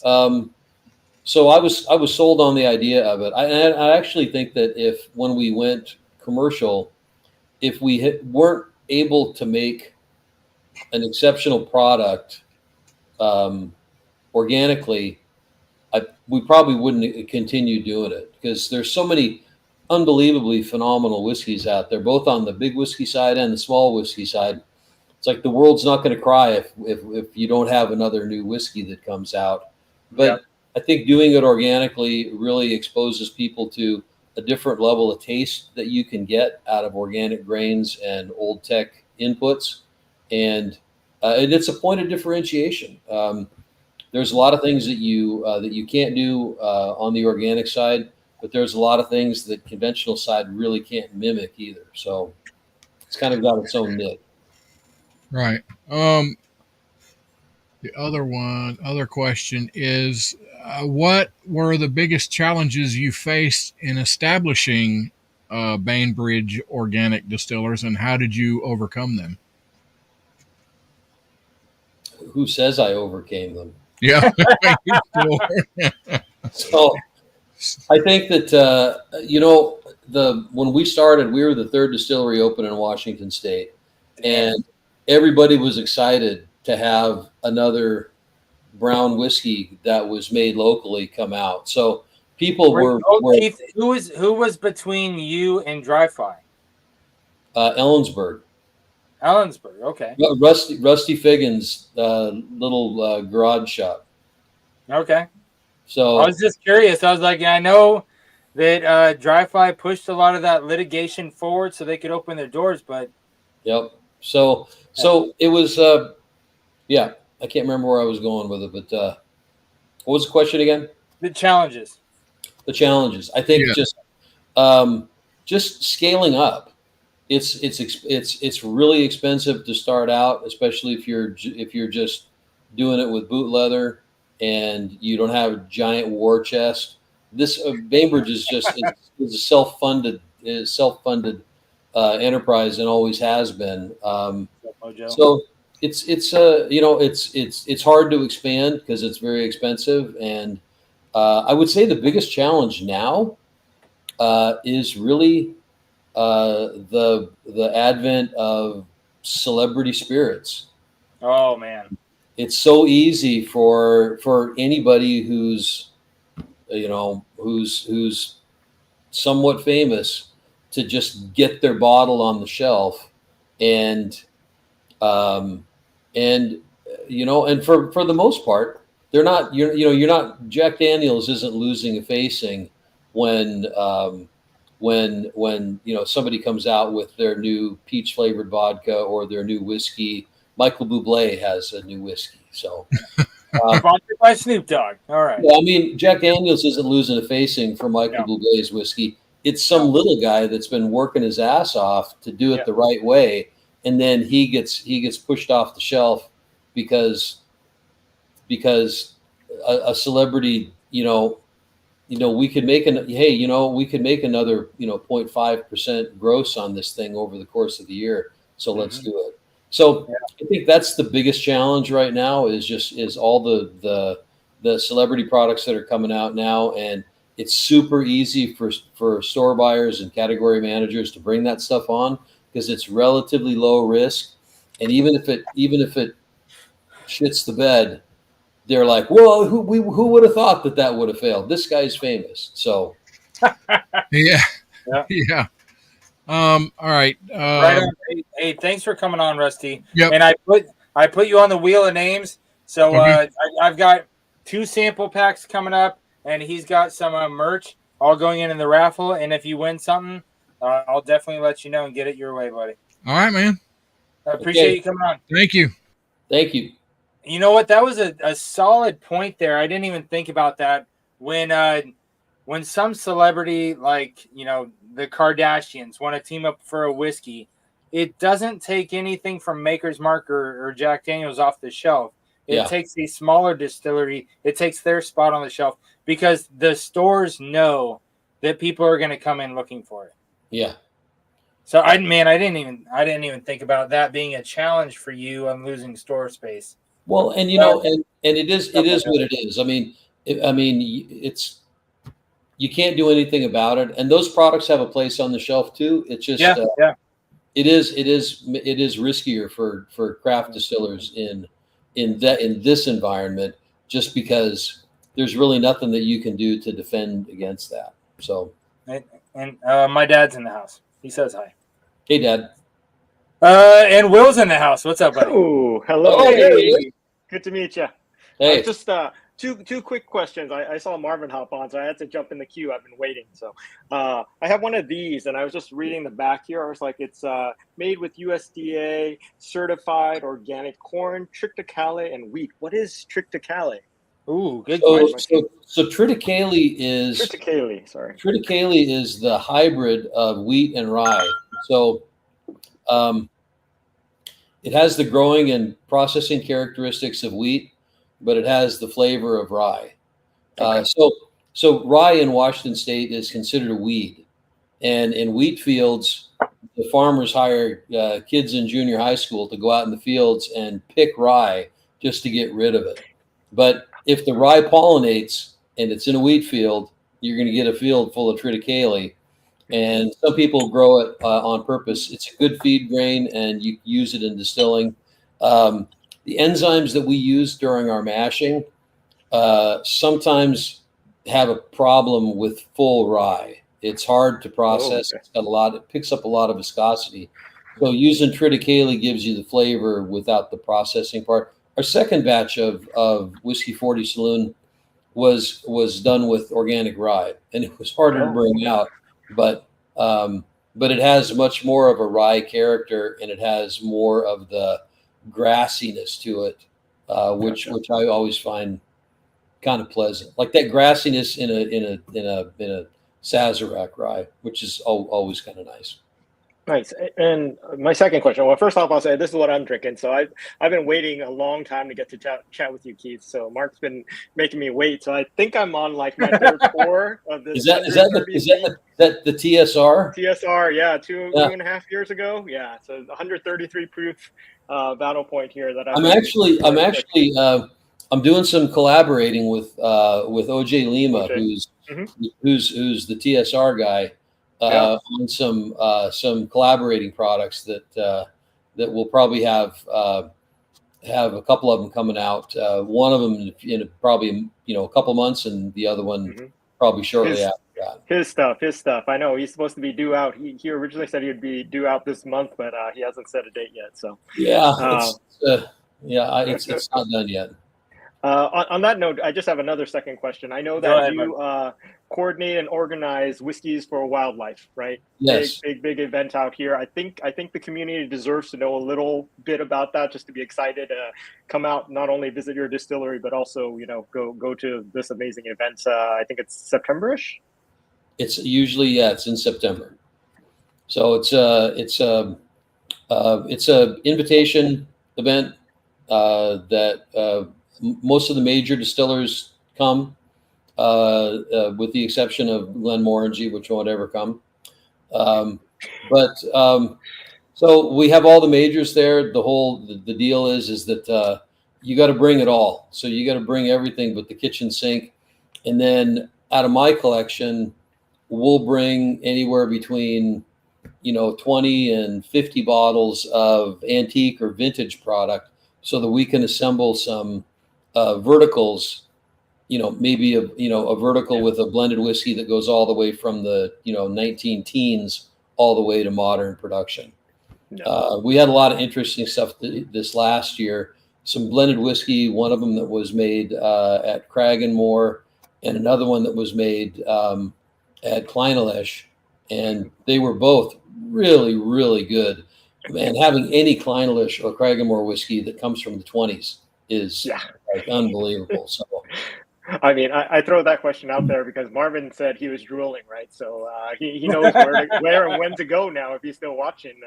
so I was sold on the idea of it. I actually think that when we went commercial, if we weren't able to make an exceptional product organically, we probably wouldn't continue doing it, because there's so many unbelievably phenomenal whiskeys out there, both on the big whiskey side and the small whiskey side. It's like the world's not going to cry if you don't have another new whiskey that comes out. But Yep. I think doing it organically really exposes people to a different level of taste that you can get out of organic grains and old tech inputs, and it's a point of differentiation. There's a lot of things that you can't do on the organic side, but there's a lot of things that conventional side really can't mimic either. So it's kind of got its own niche. Right. The other question is, what were the biggest challenges you faced in establishing Bainbridge Organic Distillers, and how did you overcome them? Who says I overcame them? Yeah. So I think that when we started, we were the third distillery open in Washington State, and everybody was excited to have another brown whiskey that was made locally come out. So people were Keith, who was between you and Dry Fly? Ellensburg. Ellensburg, okay. Rusty Figgins' little garage shop. Okay. So I was just curious. I was like, I know that Dry Fly pushed a lot of that litigation forward so they could open their doors, but yep. So it was I can't remember where I was going with it, but what was the question again? The challenges. I think just scaling up. It's really expensive to start out, especially if you're just doing it with boot leather and you don't have a giant war chest. This Bainbridge is just is a self-funded enterprise and always has been. So it's hard to expand because it's very expensive, and I would say the biggest challenge now is really the advent of celebrity spirits. Oh man, it's so easy for anybody who's somewhat famous to just get their bottle on the shelf, and for the most part, they're not. You're not. Jack Daniel's isn't losing a facing when somebody comes out with their new peach flavored vodka or their new whiskey. Michael Bublé has a new whiskey, so sponsored by Snoop Dogg. All right. Yeah, I mean, Jack Daniel's isn't losing a facing for Michael Bublé's whiskey. It's some little guy that's been working his ass off to do it the right way, and then he gets pushed off the shelf because a celebrity, we could make we could make another 0.5% gross on this thing over the course of the year. So let's do it. So I think that's the biggest challenge right now is all the celebrity products that are coming out now, and it's super easy for store buyers and category managers to bring that stuff on because it's relatively low risk, and even if it shits the bed, they're like, well, who would have thought that would have failed? This guy's famous, so yeah. All right. Right on. Hey, thanks for coming on, Rusty. Yep. And I put you on the wheel of names. So I've got 2 sample packs coming up, and he's got some merch all going in the raffle. And if you win something, I'll definitely let you know and get it your way, buddy. All right, man. I appreciate you coming on. Thank you. Thank you. You know what? That was a solid point there. I didn't even think about that. When some celebrity like, the Kardashians want to team up for a whiskey, it doesn't take anything from Maker's Mark or Jack Daniel's off the shelf. It takes a smaller distillery. It takes their spot on the shelf because the stores know that people are going to come in looking for it. Yeah. So I didn't even think about that being a challenge for you on losing store space. Well, and and it is what it is. I mean, it's you can't do anything about it, and those products have a place on the shelf too. It's just it is riskier for craft distillers in this environment, just because there's really nothing that you can do to defend against that. So, and my dad's in the house. He says hi. Hey, Dad. And Will's in the house. What's up, buddy? Oh, hello. Oh, hey. Good to meet you. Hey. Just two quick questions. I saw Marvin hop on, so I had to jump in the queue. I've been waiting. So I have one of these, and I was just reading the back here. I was like, it's made with USDA certified organic corn, triticale, and wheat. What is triticale? Ooh, good question. So triticale is triticale is the hybrid of wheat and rye. So it has the growing and processing characteristics of wheat, but it has the flavor of rye. Okay. So rye in Washington State is considered a weed, and in wheat fields, the farmers hire kids in junior high school to go out in the fields and pick rye just to get rid of it. But if the rye pollinates and it's in a wheat field, you're going to get a field full of triticale. And some people grow it on purpose. It's a good feed grain, and you use it in distilling. The enzymes that we use during our mashing sometimes have a problem with full rye. It's hard to process. Oh, okay. It picks up a lot of viscosity. So using triticale gives you the flavor without the processing part. Our second batch of Whiskey 40 Saloon was done with organic rye, and it was harder to bring out, but it has much more of a rye character, and it has more of the grassiness to it, which I always find kind of pleasant, like that grassiness in a Sazerac rye, which is always kind of nice. Nice. And my second question. Well, first off, I'll say this is what I'm drinking. So I've been waiting a long time to get to chat with you, Keith. So Mark's been making me wait. So I think I'm on like my third pour of this. Is that the TSR? TSR, yeah, two and a half years ago. Yeah, so 133 proof battle point here that I'm doing some collaborating with OJ Lima, who's the TSR guy. On some collaborating products that we'll probably have a couple of them coming out. One of them in probably a couple months, and the other one probably shortly after that. His stuff. I know he's supposed to be due out. He originally said he'd be due out this month, but he hasn't set a date yet. So it's not done yet. On that note, I just have another second question. I know that you coordinate and organize Whiskeys for Wildlife, right? Yes. Big event out here. I think the community deserves to know a little bit about that, just to be excited to come out, not only visit your distillery, but also go to this amazing event. I think it's September-ish. It's usually it's in September. So it's a invitation event that. Most of the major distillers come, with the exception of Glenmorangie, which won't ever come. So we have all the majors there. The deal is that you got to bring it all. So you got to bring everything but the kitchen sink. And then out of my collection, we'll bring anywhere between 20 and 50 bottles of antique or vintage product, so that we can assemble some verticals, maybe a vertical with a blended whiskey that goes all the way from the 19 teens all the way to modern production. Yeah. We had a lot of interesting stuff this last year. Some blended whiskey, one of them that was made at Cragganmore, and another one that was made at Kleinelish, and they were both really, really good. And having any Kleinelish or Cragganmore whiskey that comes from the 20s is like unbelievable. So, I mean, I throw that question out there because Marvin said he was drooling, right? So he knows where and when to go now if he's still watching.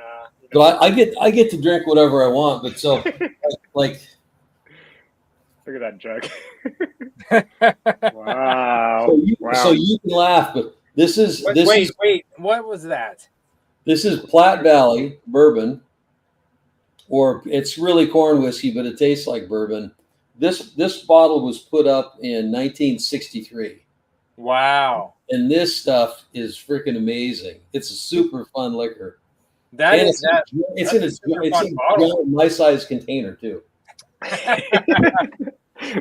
So I get to drink whatever I want, but so like look at that jug. Wow. So you can laugh, but This is Wait. What was that? This is Platte Valley bourbon, or it's really corn whiskey, but it tastes like bourbon. This bottle was put up in 1963. Wow. And this stuff is freaking amazing. It's a super fun liquor. That and is that. It's in a my size container too.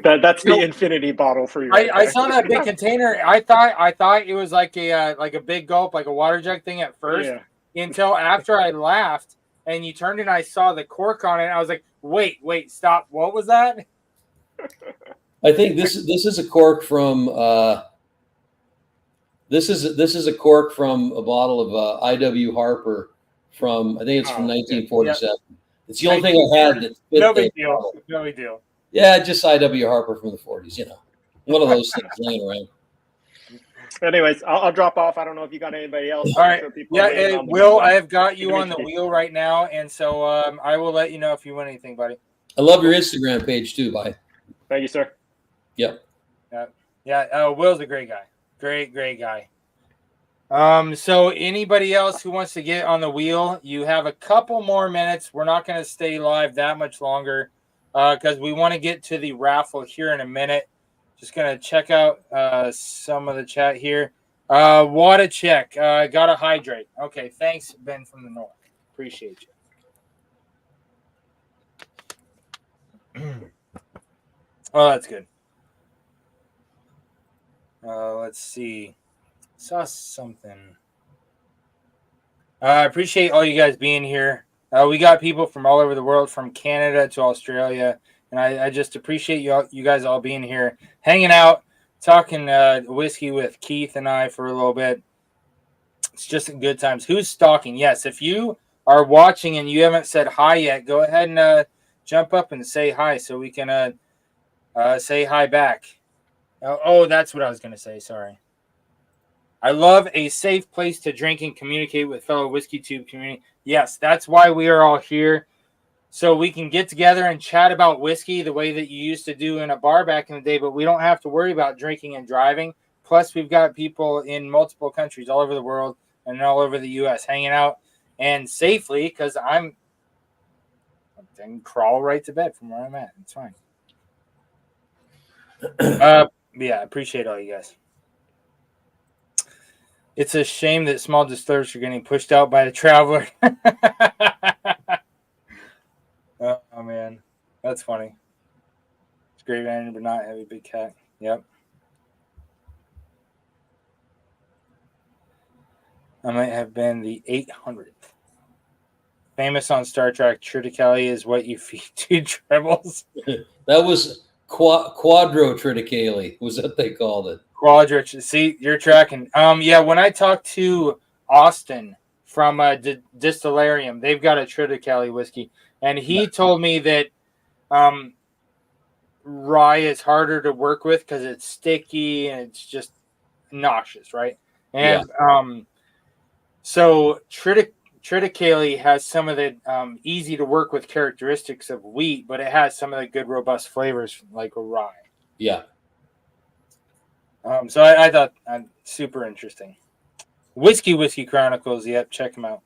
That's the infinity bottle for you. I saw that big container. I thought it was like a big gulp, like a water jug thing at first, until after I laughed and you turned and I saw the cork on it. I was like, wait, stop. What was that? I think this is a cork from this is a cork from a bottle of I.W. Harper from, I think it's from 1947. Yeah. It's the only thing I had that fit. No big deal. No big deal. Yeah, just I.W. Harper from the 40s, you know. One of those things laying around. Anyways, I'll drop off. I don't know if you got anybody else. All right. Yeah, Will, I have got you on the wheel right now, and so I will let you know if you want anything, buddy. I love your Instagram page too, bye. Thank you, sir. Yep. Yeah. Will's a great guy. Great guy. So anybody else who wants to get on the wheel, you have a couple more minutes. We're not going to stay live that much longer because we want to get to the raffle here in a minute. Just going to check out some of the chat here. Water check. Got to hydrate. Okay. Thanks, Ben from the North. Appreciate you. Oh, that's good. Let's see. Saw something. I appreciate all you guys being here. We got people from all over the world, from Canada to Australia, and I just appreciate you guys all being here, hanging out, talking whiskey with Keith and I for a little bit. It's just good times. Who's stalking? Yes, if you are watching and you haven't said hi yet, go ahead and jump up and say hi so we can say hi back. Oh, that's what I was going to say. Sorry. I love a safe place to drink and communicate with fellow Whiskey Tube community. Yes, that's why we are all here. So we can get together and chat about whiskey the way that you used to do in a bar back in the day, but we don't have to worry about drinking and driving. Plus, we've got people in multiple countries all over the world and all over the U.S. hanging out and safely because I can crawl right to bed from where I'm at. It's fine. Yeah, I appreciate all you guys. It's a shame that small distillers are getting pushed out by the traveler. Oh, man. That's funny. It's great, man, but not heavy big cat. Yep. I might have been the 800th. Famous on Star Trek, triticale is what you feed to trebles. That was quadrotriticale was what they called it. Quadrich. See, you're tracking. Yeah, when I talked to Austin from Distillarium, they've got a triticale whiskey, and he told me that rye is harder to work with because it's sticky and it's just nauseous, right? And so triticale has some of the easy to work with characteristics of wheat, but it has some of the good robust flavors like a rye. Yeah. So I thought super interesting. Whiskey Chronicles. Yep, check him out.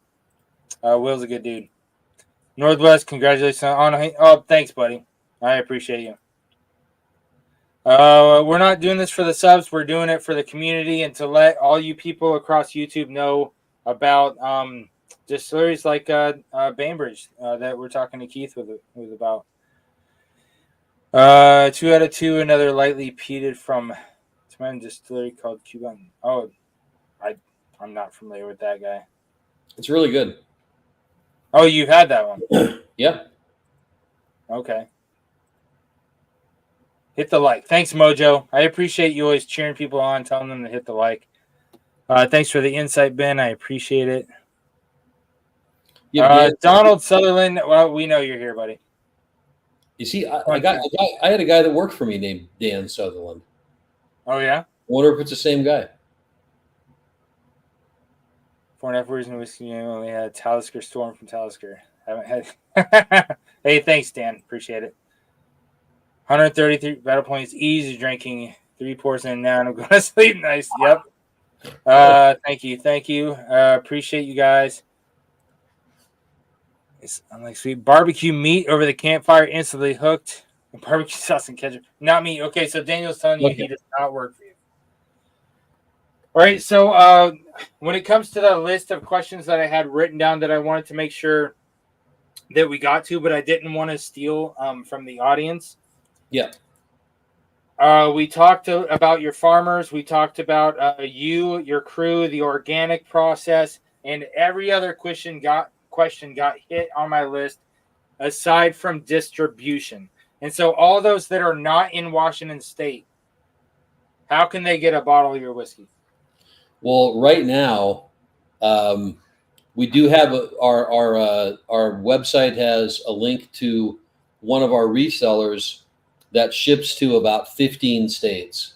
Will's a good dude. Northwest, congratulations on. Oh, thanks, buddy. I appreciate you. We're not doing this for the subs. We're doing it for the community and to let all you people across YouTube know about distilleries like Bainbridge that we're talking to Keith with about. 2 out of 2. Another lightly peated from distillery called Cuban. Oh, I'm not familiar with that guy. It's really good. Oh, you've had that one? Yeah. Okay. Hit the like. Thanks, Mojo. I appreciate you always cheering people on, telling them to hit the like. Thanks for the insight, Ben. I appreciate it. Donald Sutherland. Well, we know you're here, buddy. You see, I had a guy that worked for me named Dan Sutherland. Oh, yeah? I wonder if it's the same guy. 4.5 years in whiskey. We had a Talisker Storm from Talisker. Haven't had. Hey, thanks, Dan. Appreciate it. 133 battle points. Easy drinking. 3 pours in now and I'm going to sleep. Nice. Yep. Thank you. Appreciate you guys. I'm like sweet barbecue meat over the campfire, instantly hooked. Barbecue sauce and ketchup, not me. Okay, so Daniel's telling you he does not work for you. All right, so when it comes to the list of questions that I had written down that I wanted to make sure that we got to, but I didn't want to steal from the audience. Yeah. We talked about your farmers. We talked about you, your crew, the organic process, and every other question got hit on my list aside from distribution. And so all those that are not in Washington State, how can they get a bottle of your whiskey? Well, right now, we do have our website has a link to one of our resellers that ships to about 15 states.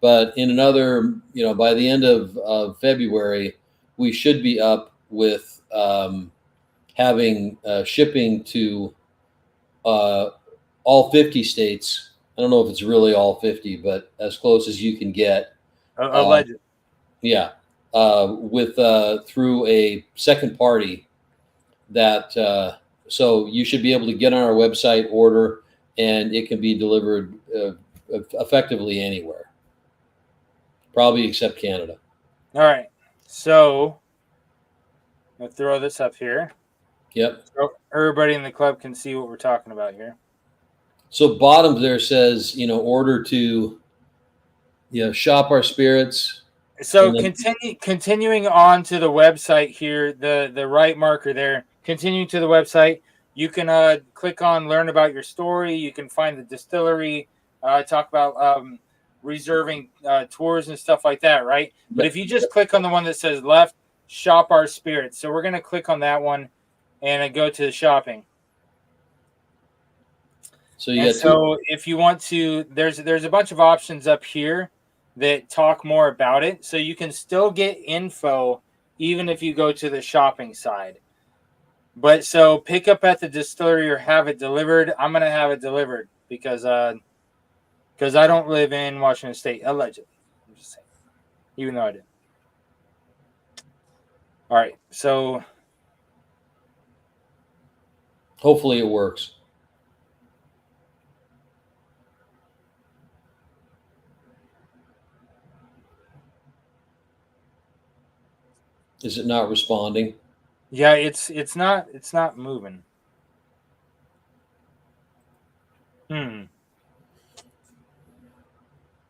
But in another, by the end of February, we should be up with having shipping to all 50 states. I don't know if it's really all 50, but as close as you can get. Alleged. Yeah. With through a second party that so you should be able to get on our website, order, and it can be delivered effectively anywhere, probably except Canada. All right, so I'll throw this up here. Yep. So everybody in the club can see what we're talking about here. So bottom there says, order to, shop our spirits. So continuing on to the website here, the right marker there, continuing to the website, you can click on learn about your story. You can find the distillery, talk about reserving tours and stuff like that, right? But if you just click on the one that says left, shop our spirits. So we're going to click on that one and go to the shopping. So if you want to, there's a bunch of options up here that talk more about it. So you can still get info even if you go to the shopping side. But so pick up at the distillery or have it delivered. I'm going to have it delivered because I don't live in Washington State, allegedly. I'm just saying, even though I did. All right, so hopefully it works. Is it not responding? Yeah, it's not moving.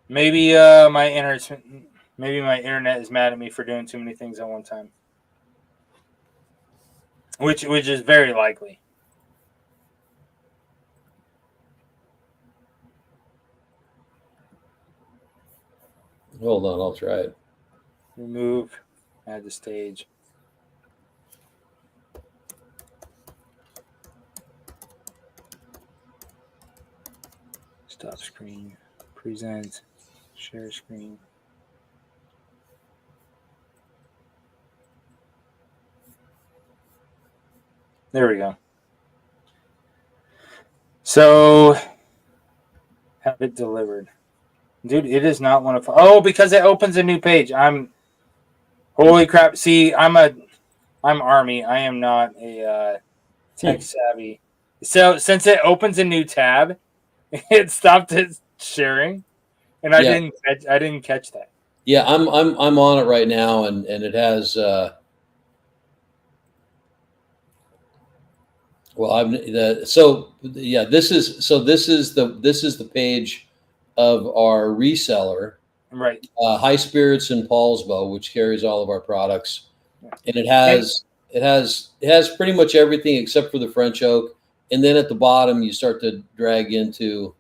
Maybe my internet is mad at me for doing too many things at one time. Which is very likely. Hold on, I'll try it. Remove, add to stage. Stop screen, present, share screen. There we go. So, have it delivered. Dude, it is not one of... Oh, because it opens a new page. Holy crap. See, I'm Army. I am not a tech savvy. So, since it opens a new tab, it stopped it sharing. And I didn't catch that. Yeah, I'm on it right now, and it has... this is the page of our reseller, right? High Spirits in Paulsbo, which carries all of our products, and it has pretty much everything except for the French oak, and then at the bottom you start to drag into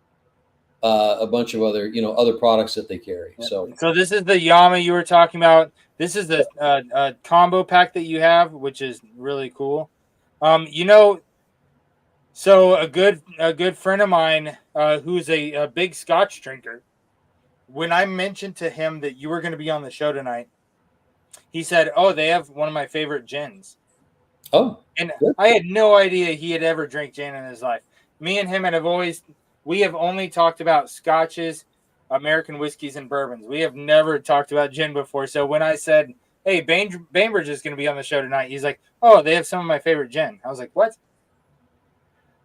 a bunch of other products that they carry. So this is the Yama you were talking about. This is the combo pack that you have, which is really cool. So a good friend of mine who's a big Scotch drinker, when I mentioned to him that you were going to be on the show tonight, he said, "Oh, they have one of my favorite gins." Oh, and good. I had no idea he had ever drank gin in his life. Me and him we have only talked about Scotches, American whiskeys and bourbons. We have never talked about gin before. So when I said, hey, Bainbridge is going to be on the show tonight, he's like, oh, they have some of my favorite gin. I was like, what?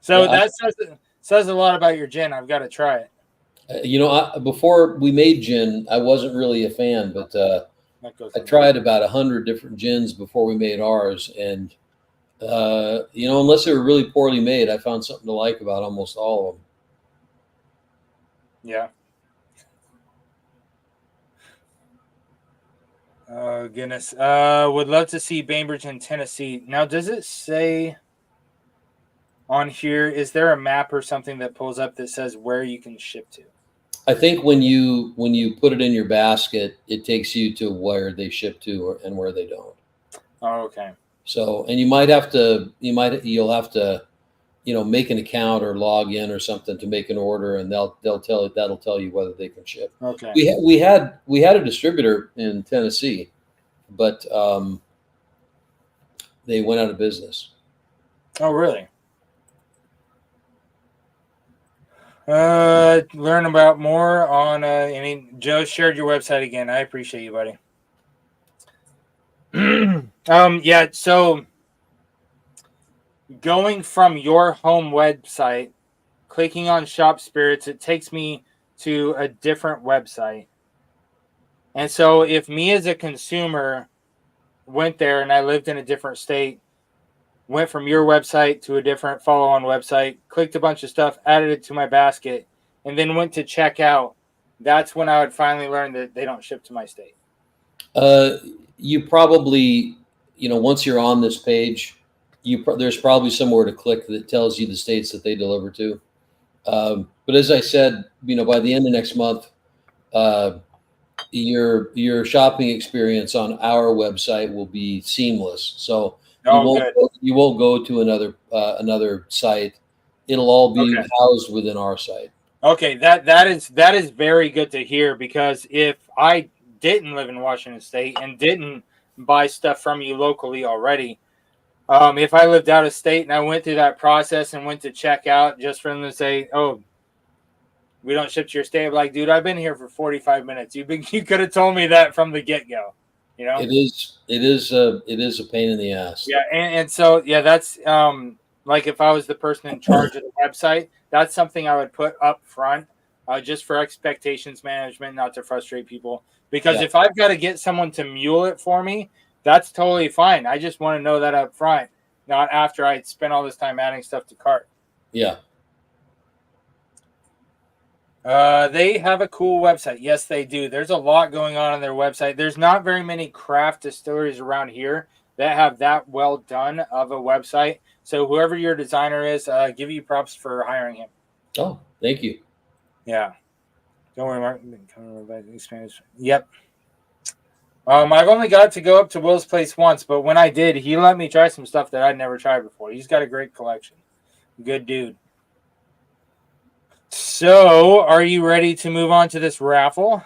So Yeah, that says a lot about your gin. I've got to try it. Before we made gin, I wasn't really a fan, but I tried about 100 different gins before we made ours. And, unless they were really poorly made, I found something to like about almost all of them. Yeah. Oh, goodness. Would love to see Bainbridge in Tennessee. Now, does it say on here, is there a map or something that pulls up that says where you can ship to? I think when you put it in your basket, it takes you to where they ship to and where they don't. Oh, okay. So, and you'll have to, make an account or log in or something to make an order, and that'll tell you whether they can ship. Okay. We had a distributor in Tennessee, but they went out of business. Oh, really? Learn about more on, Joe shared your website again. I appreciate you, buddy. Yeah, so going from your home website, clicking on Shop Spirits, it takes me to a different website. And so if me as a consumer went there and I lived in a different state, went from your website to a different follow-on website, clicked a bunch of stuff, added it to my basket, and then went to check out, that's when I would finally learn that they don't ship to my state. You probably, once you're on this page, there's probably somewhere to click that tells you the states that they deliver to. But as I said, by the end of next month, your shopping experience on our website will be seamless. So you won't go to another site. It'll all be housed within our site. Okay, that is very good to hear, because if I didn't live in Washington State and didn't buy stuff from you locally already, if I lived out of state and I went through that process and went to check out just for them to say, oh, we don't ship to your state, I'm like, dude, I've been here for 45 minutes. You could have told me that from the get-go. It is a pain in the ass. Yeah, and so that's like if I was the person in charge of the website, that's something I would put up front, just for expectations management, not to frustrate people. Because if I've got to get someone to mule it for me, that's totally fine. I just want to know that up front, not after I spent all this time adding stuff to cart. Yeah. They have a cool website. Yes, they do. There's a lot going on their website. There's not very many craft distilleries around here that have that well done of a website. So whoever your designer is, give you props for hiring him. Oh, thank you. Yeah. Don't worry, Mark. Yep. I've only got to go up to Will's place once, but when I did, he let me try some stuff that I'd never tried before. He's got a great collection. Good dude. So, are you ready to move on to this raffle?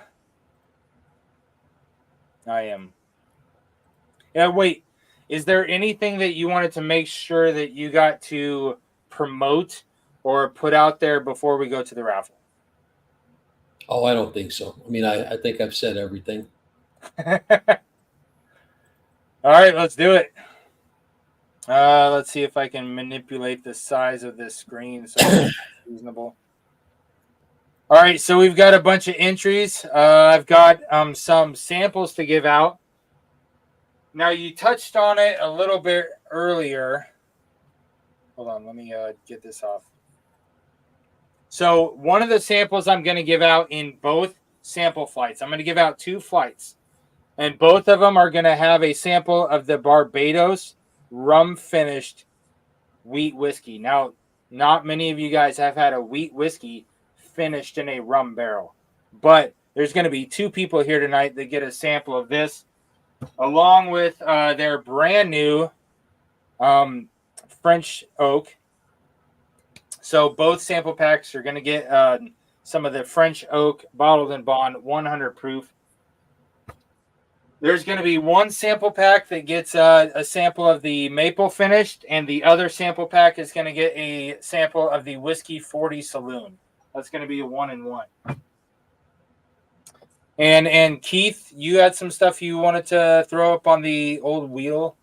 I am. Yeah, wait. Is there anything that you wanted to make sure that you got to promote or put out there before we go to the raffle? Oh, I don't think so. I mean, I think I've said everything. All right, let's do it. Let's see if I can manipulate the size of this screen so it's reasonable. All right, so we've got a bunch of entries. I've got some samples to give out. Now, you touched on it a little bit earlier. Hold on, let me get this off. So one of the samples I'm going to give out in both sample flights. I'm going to give out 2 flights. And both of them are going to have a sample of the Barbados rum-finished wheat whiskey. Now, not many of you guys have had a wheat whiskey finished in a rum barrel. But there's going to be 2 people here tonight that get a sample of this, along with their brand new French oak. So both sample packs are going to get some of the French oak bottled and bond 100 proof. There's going to be one sample pack that gets a sample of the maple finished, and the other sample pack is going to get a sample of the Whiskey 40 Saloon. That's going to be a 1-in-1. And Keith, you had some stuff you wanted to throw up on the old wheel.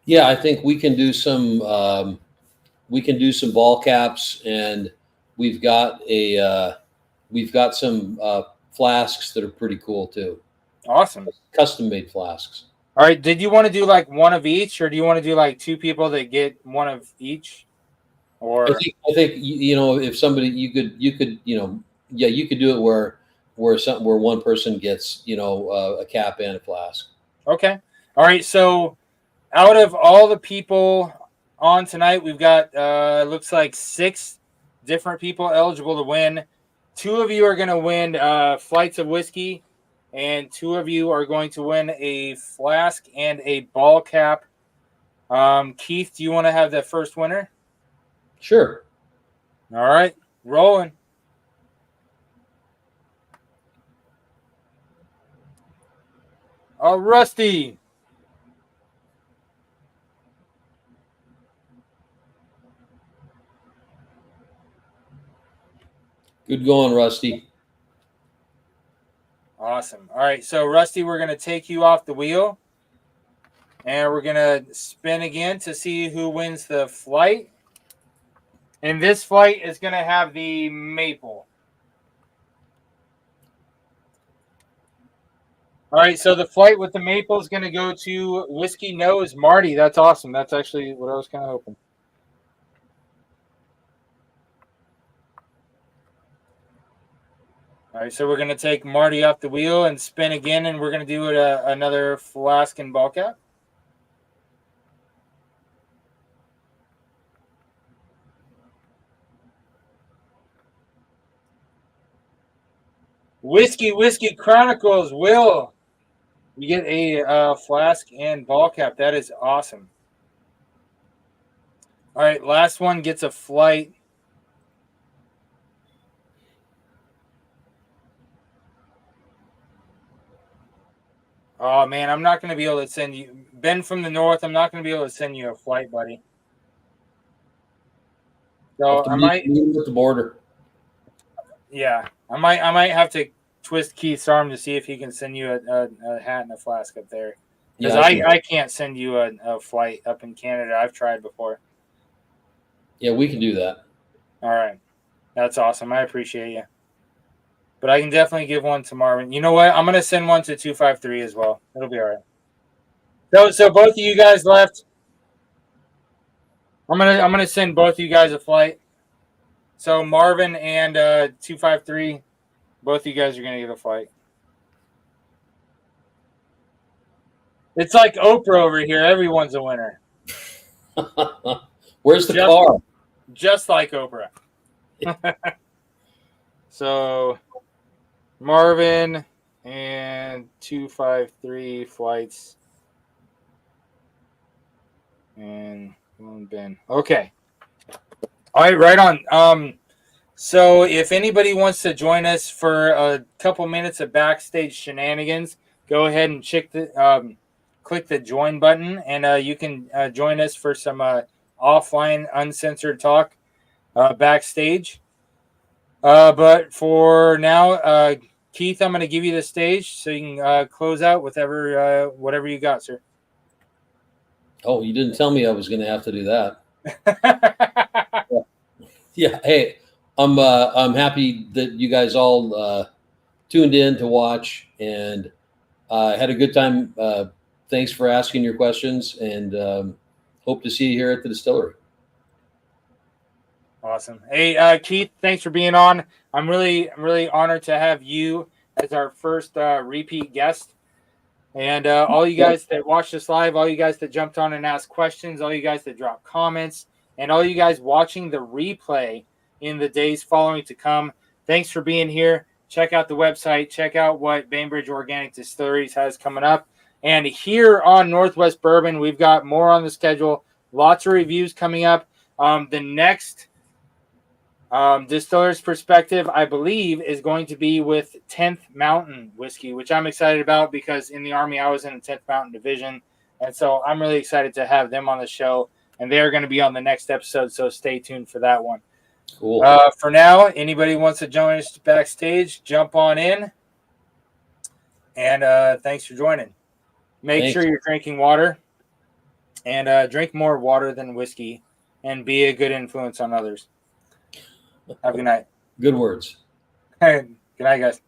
Yeah, I think we can do some ball caps, and we've got some flasks that are pretty cool too. Awesome. Custom made flasks. All right. Did you want to do like one of each, or do you want to do like two people that get one of each? Or I think you know, if somebody you could you could do it where one person gets a cap and a flask. Okay. All right. So out of all the people on tonight, we've got looks like 6 different people eligible to win. 2 of you are going to win flights of whiskey, and 2 of you are going to win a flask and a ball cap. Keith, do you want to have the first winner? Sure. All right, rolling. Rusty. Good going, Rusty. Awesome. All right, so Rusty, we're going to take you off the wheel, and we're going to spin again to see who wins the flight. And this flight is going to have the maple. All right, so the flight with the maple is going to go to Whiskey Nose Marty. That's awesome. That's actually what I was kind of hoping. All right, so we're going to take Marty off the wheel and spin again, and we're going to do it another flask and ball cap. Whiskey Chronicles, Will. You get a flask and ball cap. That is awesome. All right, last one gets a flight. Oh, man, I'm not going to be able to send you. Ben from the north, I'm not going to be able to send you a flight, buddy. So I might meet at the border. Yeah, I might have to twist Keith's arm to see if he can send you a hat and a flask up there. Because I can't send you a flight up in Canada. I've tried before. Yeah, we can do that. All right. That's awesome. I appreciate you. But I can definitely give one to Marvin. You know what? I'm going to send one to 253 as well. It'll be all right. So both of you guys left. I'm gonna send both of you guys a flight. So Marvin and 253, both of you guys are going to get a flight. It's like Oprah over here. Everyone's a winner. Where's the car? Just like Oprah. So Marvin and 253 flights. And Ben. Okay. All right, right on. So if anybody wants to join us for a couple minutes of backstage shenanigans, go ahead and click the join button, and you can join us for some offline, uncensored talk backstage. But for now, Keith, I'm going to give you the stage so you can close out with whatever you got, sir. Oh, you didn't tell me I was going to have to do that. Yeah. Hey, I'm happy that you guys all tuned in to watch, and had a good time. Thanks for asking your questions, and hope to see you here at the distillery. Awesome. Hey, Keith, thanks for being on. I'm really honored to have you as our first repeat guest. And all you guys that watched this live, all you guys that jumped on and asked questions, all you guys that dropped comments, and all you guys watching the replay in the days following to come, thanks for being here. Check out the website. Check out what Bainbridge Organic Distilleries has coming up. And here on Northwest Bourbon, we've got more on the schedule. Lots of reviews coming up. The next Distiller's Perspective, I believe, is going to be with 10th Mountain Whiskey, which I'm excited about because in the Army, I was in the 10th Mountain Division. And so I'm really excited to have them on the show. And they're going to be on the next episode, so stay tuned for that one. Cool. For now, anybody wants to join us backstage, jump on in. And thanks for joining. Make Thanks. sure you're drinking water, and drink more water than whiskey, and be a good influence on others. Have a good night. Good words. Good night, guys.